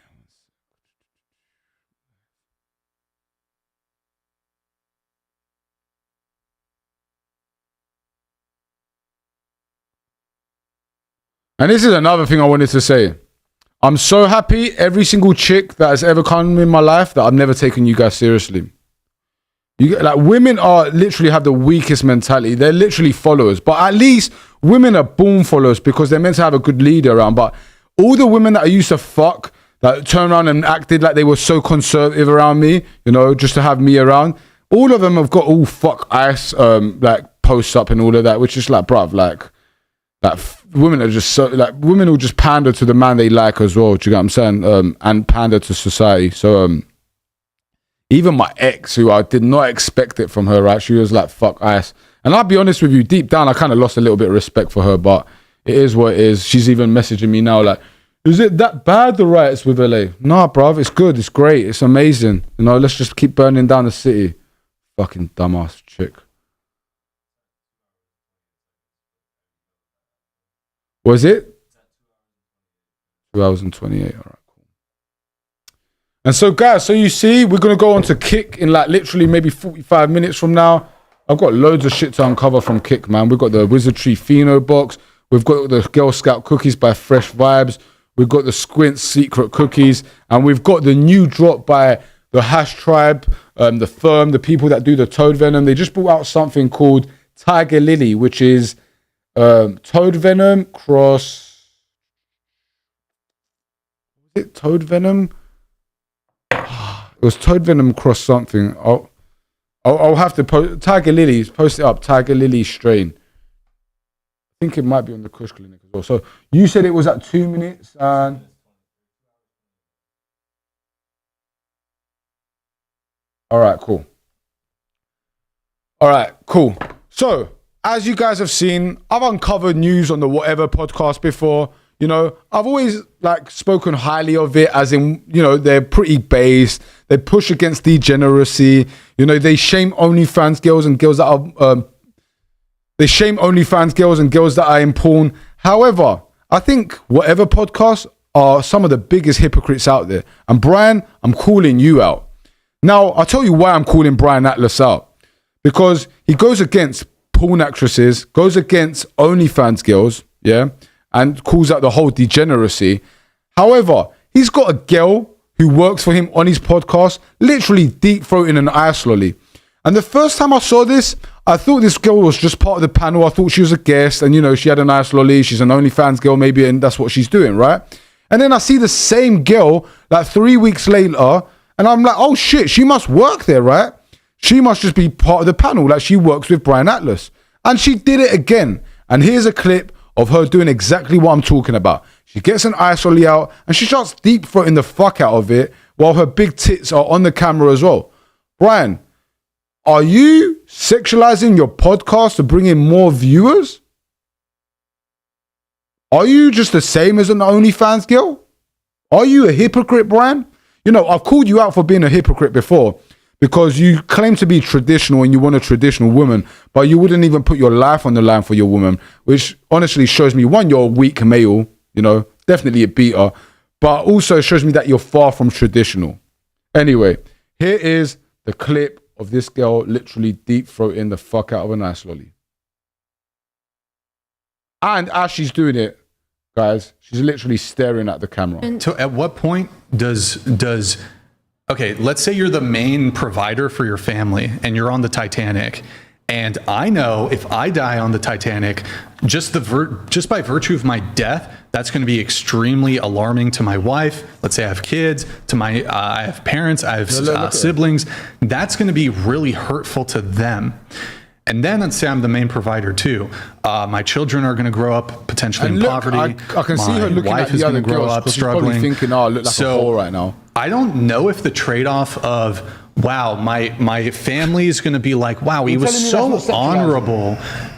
S1: And this is another thing I wanted to say. I'm so happy every single chick that has ever come in my life that I've never taken you guys seriously. Women are literally have the weakest mentality. They're literally followers, but at least women are born followers because they're meant to have a good leader around. But all the women that I used to fuck, that turned around and acted like they were so conservative around me, you know, just to have me around, all of them have got all fuck ass like posts up and all of that, which is like, bruv, like women are just so, like, women will just pander to the man they like as well. Do you get what I'm saying? And pander to society. So even my ex, who I did not expect it from her, right? She was like, fuck ass. And I'll be honest with you, deep down, I kind of lost a little bit of respect for her, but it is what it is. She's even messaging me now like, is it that bad, the riots with LA? Nah, bruv, it's good. It's great. It's amazing. You know, let's just keep burning down the city. Fucking dumbass chick. Was it? 2 hours and 28. All right. And so, guys, so you see, we're going to go on to Kick in like literally maybe 45 minutes from now. I've got loads of shit to uncover from Kick, man. We've got the Wizardry Pheno box. We've got the Girl Scout cookies by Fresh Vibes. We've got the Squint secret cookies. And we've got the new drop by the Hash Tribe, the firm, the people that do the Toad Venom. They just brought out something called Tiger Lily, which is Toad Venom cross... Is it Toad Venom? It was Toad Venom cross something. I'll have to post Tiger Lily. Post it up. Tiger Lily strain. I think it might be on the Kush Clinic as well. So you said it was at 2 minutes and. All right, cool. All right, cool. So as you guys have seen, I've uncovered news on the Whatever podcast before. You know, I've always like spoken highly of it, as in, you know, they're pretty based. They push against degeneracy. You know, they shame OnlyFans girls and girls that are they shame OnlyFans girls and girls that are in porn. However, I think Whatever podcasts are some of the biggest hypocrites out there. And Brian, I'm calling you out. Now, I'll tell you why I'm calling Brian Atlas out. Because he goes against porn actresses, goes against OnlyFans girls, yeah, and calls out the whole degeneracy. However, he's got a girl who works for him on his podcast, literally deep-throating an ice lolly. And the first time I saw this, I thought this girl was just part of the panel. I thought she was a guest and, you know, she had a nice lolly. She's an OnlyFans girl maybe, and that's what she's doing, right? And then I see the same girl like 3 weeks later, and I'm like, oh shit, she must work there, right? She must just be part of the panel. Like, she works with Brian Atlas. And she did it again. And here's a clip of her doing exactly what I'm talking about. She gets an ice lolly out and she starts deep throating the fuck out of it while her big tits are on the camera as well. Brian, are you sexualizing your podcast to bring in more viewers? Are you just the same as an OnlyFans girl? Are you a hypocrite, Brian? You know, I've called you out for being a hypocrite before because you claim to be traditional and you want a traditional woman, but you wouldn't even put your life on the line for your woman, which honestly shows me, one, you're a weak male, you know, definitely a beater, but also shows me that you're far from traditional. Anyway, here is the clip of this girl literally deep throating the fuck out of an ice lolly. And as she's doing it, guys, she's literally staring at the camera.
S13: So at what point does okay, let's say you're the main provider for your family and you're on the Titanic, and I know if I die on the Titanic, just by virtue of my death, that's going to be extremely alarming to my wife. Let's say I have kids, I have parents, I have siblings. That's going to be really hurtful to them. And then let's say I'm the main provider too. My children are going to grow up potentially in poverty. I
S1: can see her looking at the other girls because she's probably thinking, oh, I look like a whore right now.
S13: I don't know if the trade-off of, wow, my family is going to be like, wow, he was so honorable.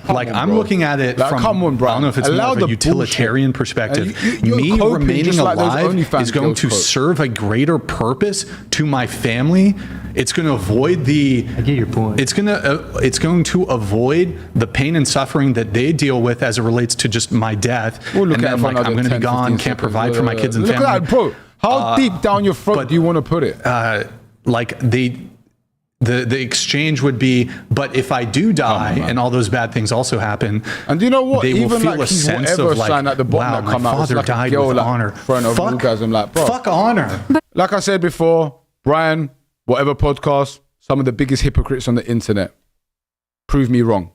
S13: Like, I'm looking at it from, I don't know if it's more of a utilitarian perspective. Me remaining alive is going to serve a greater purpose to my family. It's going to avoid the, I get your point. It's going to avoid the pain and suffering that they deal with as it relates to just my death. And then, like, I'm going to be gone, can't provide for my kids and family.
S1: Look at that, bro. How deep down your throat do you want to put it?
S13: Like the exchange would be, but if I do die and all those bad things also happen,
S1: and do you know what?
S13: They will
S1: even
S13: feel
S1: like
S13: a sense of like,
S1: at the bottom
S13: wow,
S1: that come
S13: my
S1: out,
S13: father
S1: like
S13: died
S1: girl,
S13: with
S1: like,
S13: honor.
S1: Orgasm, like, bro.
S13: Fuck honor.
S1: Like I said before, Brian, whatever podcast, some of the biggest hypocrites on the internet. Prove me wrong.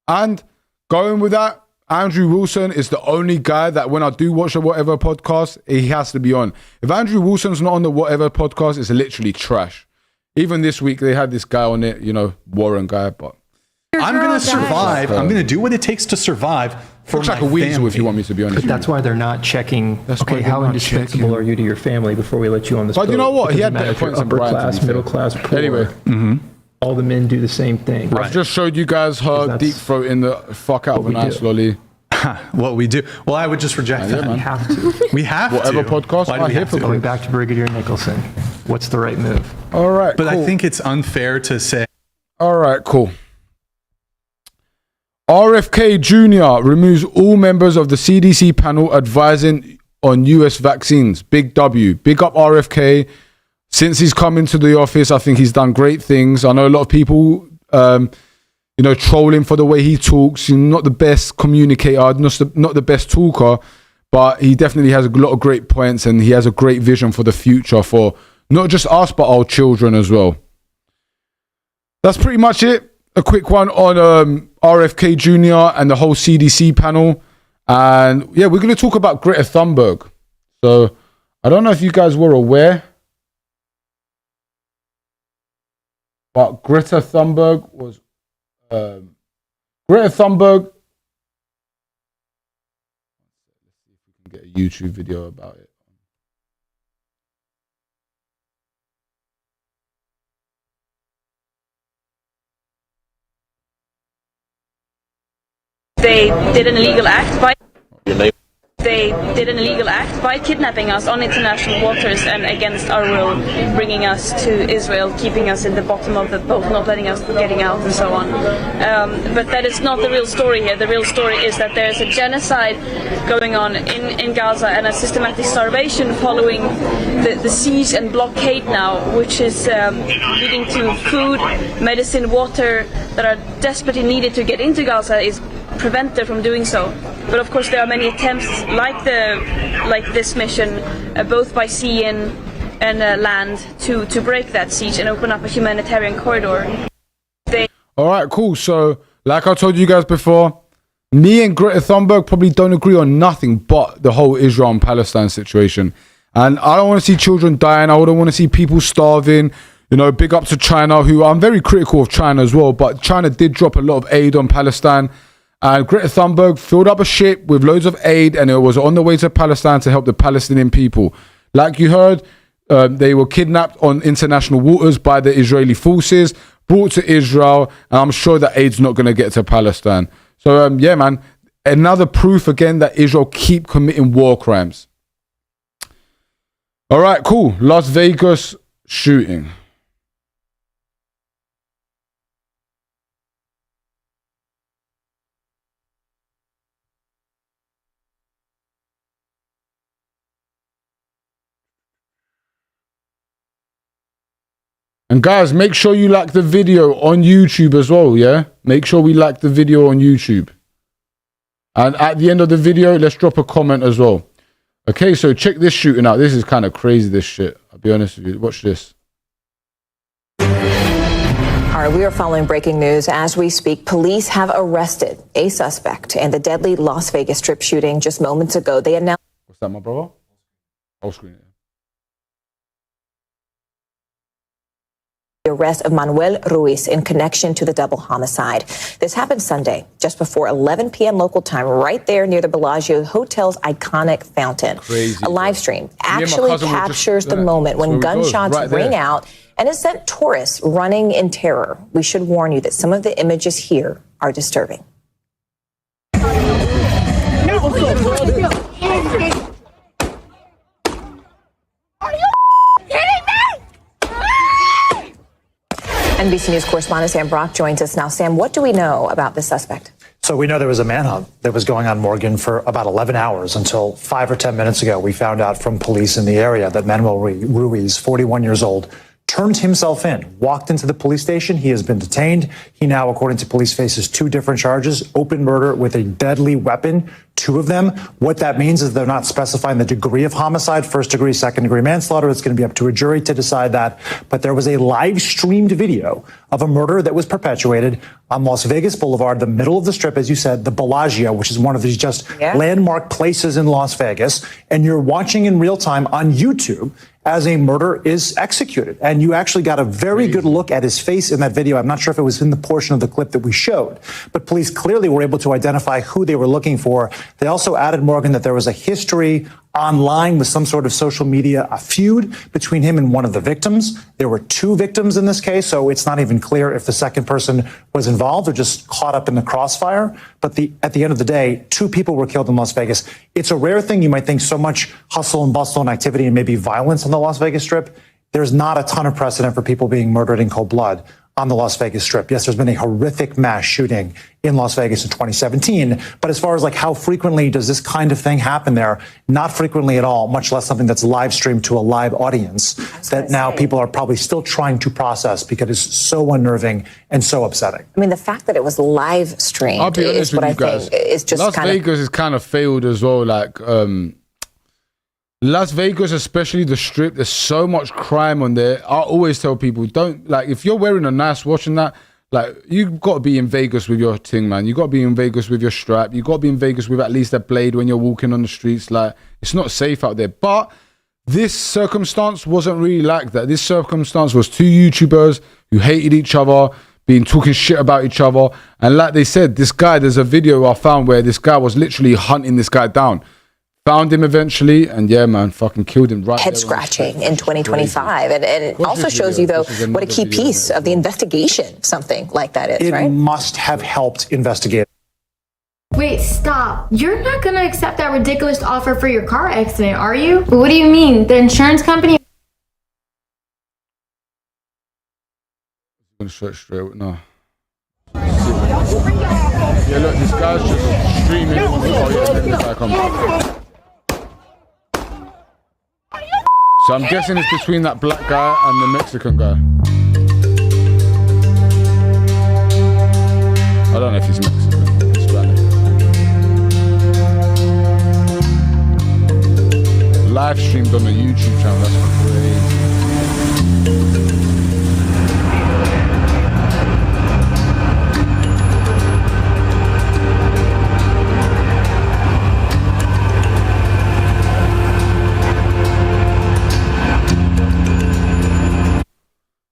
S1: And going with that, Andrew Wilson is the only guy that when I do watch a whatever podcast, he has to be on. If Andrew Wilson's not on the whatever podcast, it's literally trash. Even this week, they had this guy on it, you know, Warren guy, but...
S13: I'm going to survive. I'm going to do what it takes to survive for
S1: looks
S13: my
S1: like a weasel
S13: family.
S1: if you want me to be honest.
S14: But that's why they're not checking, okay, how indispensable are you to your family before we let you on this boat?
S1: But you know what? He had better
S14: Because
S1: points than
S14: upper
S1: Brian,
S14: class, middle class, poor.
S1: Anyway.
S14: All the men do the same thing.
S1: I've just showed you guys her deep throating the fuck out of an ice lolly.
S13: What we do. Well, I would just reject that.
S14: We have to.
S13: We have
S1: whatever
S13: to.
S1: podcast.
S13: Why do we have to?
S14: Going back to Brigadier Nicholson, what's the right move?
S1: All right,
S13: but
S1: cool.
S13: I think it's unfair to say.
S1: All right, cool. RFK Jr. removes all members of the CDC panel advising on US vaccines. Big W. Big up RFK. Since he's come into the office, I think he's done great things. I know a lot of people, you know, troll him for the way he talks. He's not the best communicator, not the best talker, but he definitely has a lot of great points and he has a great vision for the future for not just us, but our children as well. That's pretty much it. A quick one on RFK Jr. and the whole CDC panel. And yeah, we're going to talk about Greta Thunberg. So I don't know if you guys were aware, but Greta Thunberg was... Greta Thunberg... Let's see if we can get a YouTube video about it.
S15: They did an illegal act by kidnapping us on international waters and against our will, bringing us to Israel, keeping us in the bottom of the boat, not letting us getting out and so on. But that is not the real story here. The real story is that there is a genocide going on in Gaza and a systematic starvation following the siege and blockade now, which is leading to food, medicine, water that are desperately needed to get into Gaza is prevented from doing so. But of course there are many attempts like this mission, both by sea and land, to break that siege and open up a humanitarian corridor.
S1: All right, cool. So like I told you guys before, me and Greta Thunberg probably don't agree on nothing but the whole Israel and Palestine situation. And I don't want to see children dying. I don't want to see people starving. You know, big up to China, who I'm very critical of China as well, but China did drop a lot of aid on Palestine. And Greta Thunberg filled up a ship with loads of aid, and it was on the way to Palestine to help the Palestinian people. Like you heard, they were kidnapped on international waters by the Israeli forces, brought to Israel, and I'm sure that aid's not going to get to Palestine. So, yeah, man, another proof again that Israel keep committing war crimes. All right, cool. Las Vegas shooting. And guys, make sure you like the video on YouTube as well, yeah? Make sure we like the video on YouTube. And at the end of the video, let's drop a comment as well. Okay, so check this shooting out. This is kind of crazy, this shit. I'll be honest with you. Watch this.
S16: All right, we are following breaking news as we speak. Police have arrested a suspect in the deadly Las Vegas Strip shooting just moments ago. They announced...
S1: What's that, my brother? I'll screen it.
S16: The arrest of Manuel Ruiz in connection to the double homicide. This happened Sunday, just before 11 p.m. local time, right there near the Bellagio Hotel's iconic fountain.
S1: Crazy,
S16: a live stream actually captures the moment when gunshots ring out and it sent tourists running in terror. We should warn you that some of the images here are disturbing. NBC News correspondent Sam Brock joins us now. Sam, what do we know about this suspect?
S17: So we know there was a manhunt that was going on, Morgan, for about 11 hours until 5 or 10 minutes ago. We found out from police in the area that Manuel Ruiz, 41 years old, turned himself in, walked into the police station. He has been detained. He now, according to police, faces 2 different charges: open murder with a deadly weapon, 2 of them. What that means is they're not specifying the degree of homicide, first degree, second degree manslaughter. It's going to be up to a jury to decide that. But there was a live streamed video of a murder that was perpetuated on Las Vegas Boulevard, the middle of the Strip, as you said, the Bellagio, which is one of these just landmark places in Las Vegas. And you're watching in real time on YouTube as a murder is executed. And you actually got a very good look at his face in that video. I'm not sure if it was in the portion of the clip that we showed, but police clearly were able to identify who they were looking for. They also added, Morgan, that there was a history online with some sort of social media, a feud between him and one of the victims. There were 2 victims in this case, so it's not even clear if the second person was involved or just caught up in the crossfire. But at the end of the day, 2 people were killed in Las Vegas. It's a rare thing. You might think so much hustle and bustle and activity and maybe violence on the Las Vegas Strip. There's not a ton of precedent for people being murdered in cold blood on the Las Vegas Strip. Yes, there's been a horrific mass shooting in Las Vegas in 2017. But as far as like how frequently does this kind of thing happen there? Not frequently at all, much less something that's live streamed to a live audience that now people are probably still trying to process because it's so unnerving and so upsetting.
S16: I mean, the fact that it was live streamed is what I think is just
S1: Las Vegas is kind of failed as well. Like, Las Vegas, especially the Strip, there's so much crime on there. I always tell people, don't, like, if you're wearing a nice watch and that, like, you've got to be in Vegas with your thing, man. You got to be in Vegas with your strap. You got to be in Vegas with at least a blade when you're walking on the streets. Like, it's not safe out there. But this circumstance wasn't really like that. This circumstance was 2 YouTubers who hated each other, talking shit about each other. And like they said, this guy, there's a video I found where this guy was literally hunting this guy down. Found him eventually, and yeah, man, fucking killed him right
S16: head scratching in 2025. And it also shows you, though, what a key piece of the investigation something like that is, right?
S17: It must have helped investigate.
S18: Wait, stop. You're not going to accept that ridiculous offer for your car accident, are you? What do you mean? The insurance company...
S1: I'm going to straight, no. Yeah, look, this guy's just streaming. Oh, yeah, back on. So I'm guessing it's between that black guy and the Mexican guy. I don't know if he's Mexican. Hispanic. Live streamed on the YouTube channel. That's crazy.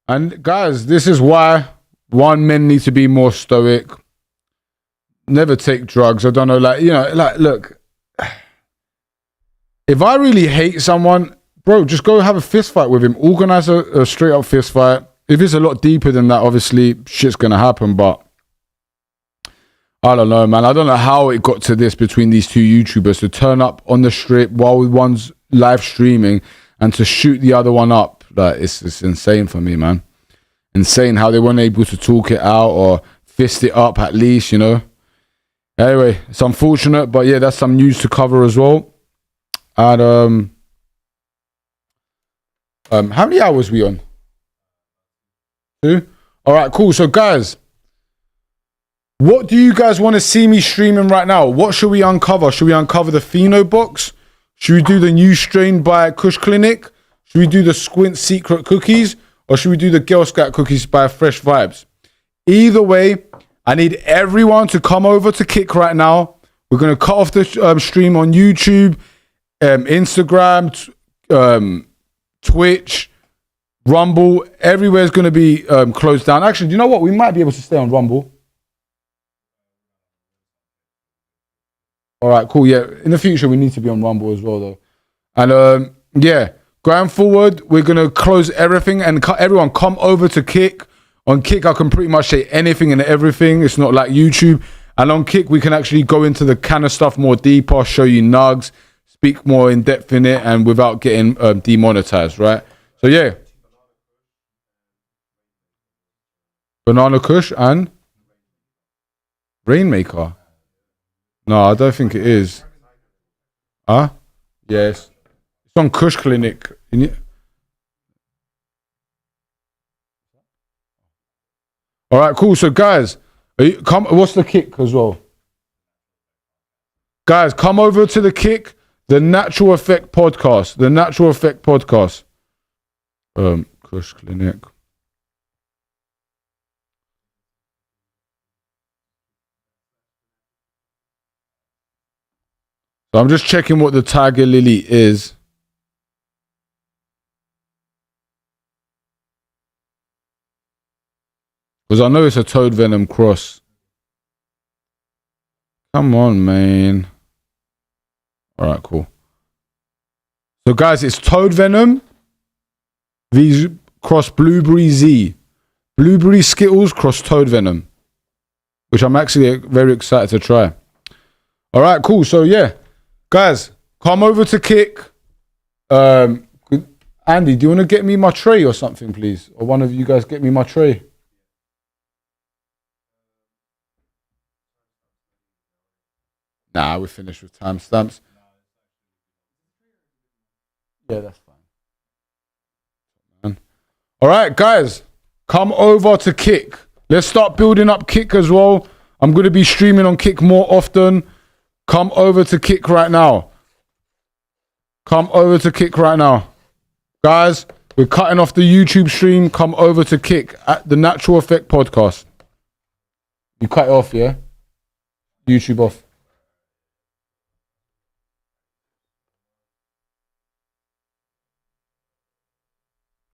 S1: And guys, this is why men need to be more stoic. Never take drugs. I don't know, look. If I really hate someone, bro, just go have a fist fight with him. Organize a straight up fist fight. If it's a lot deeper than that, obviously shit's gonna happen, but I don't know, man. I don't know how it got to this between these two YouTubers to turn up on the strip while one's live streaming and to shoot the other one up. Like, it's insane for me, man. Insane how they weren't able to talk it out or fist it up at least, you know. Anyway, it's unfortunate, but yeah, that's some news to cover as well. And how many hours we on? 2? All right, cool. So guys, what do you guys want to see me streaming right now? What should we uncover? Should we uncover the Pheno box? Should we do the new strain by Kush Clinic? Should we do the Squint Secret cookies? Or should we do the Girl Scout cookies by Fresh Vibes? Either way, I need everyone to come over to Kick right now. We're going to cut off the stream on YouTube, Instagram, Twitch, Rumble. Everywhere's going to be closed down. Actually, do you know what? We might be able to stay on Rumble. All right, cool. Yeah, in the future, we need to be on Rumble as well, though. And yeah, going forward, we're going to close everything and everyone come over to Kick. On Kick, I can pretty much say anything and everything. It's not like YouTube. And on Kick, we can actually go into the kind of stuff more deeper, show you nugs, speak more in depth in it, and without getting demonetized, right? So yeah. Banana Kush and Rainmaker. No, I don't think it is. Huh? Yes. It's on Kush Clinic. All right, cool. So guys, what's the Kick as well? Guys, come over to the Kick, the Natural Effect Podcast. The Natural Effect Podcast. Kush Clinic. So I'm just checking what the Tiger Lily is. Because I know it's a Toad Venom cross. Come on, man. Alright, cool. So guys, it's Toad Venom V cross Blueberry Z. Blueberry Skittles cross Toad Venom. Which I'm actually very excited to try. Alright, cool. So yeah. Guys, come over to Kick. Andy, do you want to get me my tray or something, please? Or one of you guys get me my tray. Nah, we're finished with timestamps. Yeah, that's fine. All right, guys, come over to Kick. Let's start building up Kick as well. I'm going to be streaming on Kick more often. Come over to Kick right now. Come over to Kick right now. Guys, we're cutting off the YouTube stream. Come over to Kick at the Natural Effect Podcast. You cut it off, yeah? YouTube off.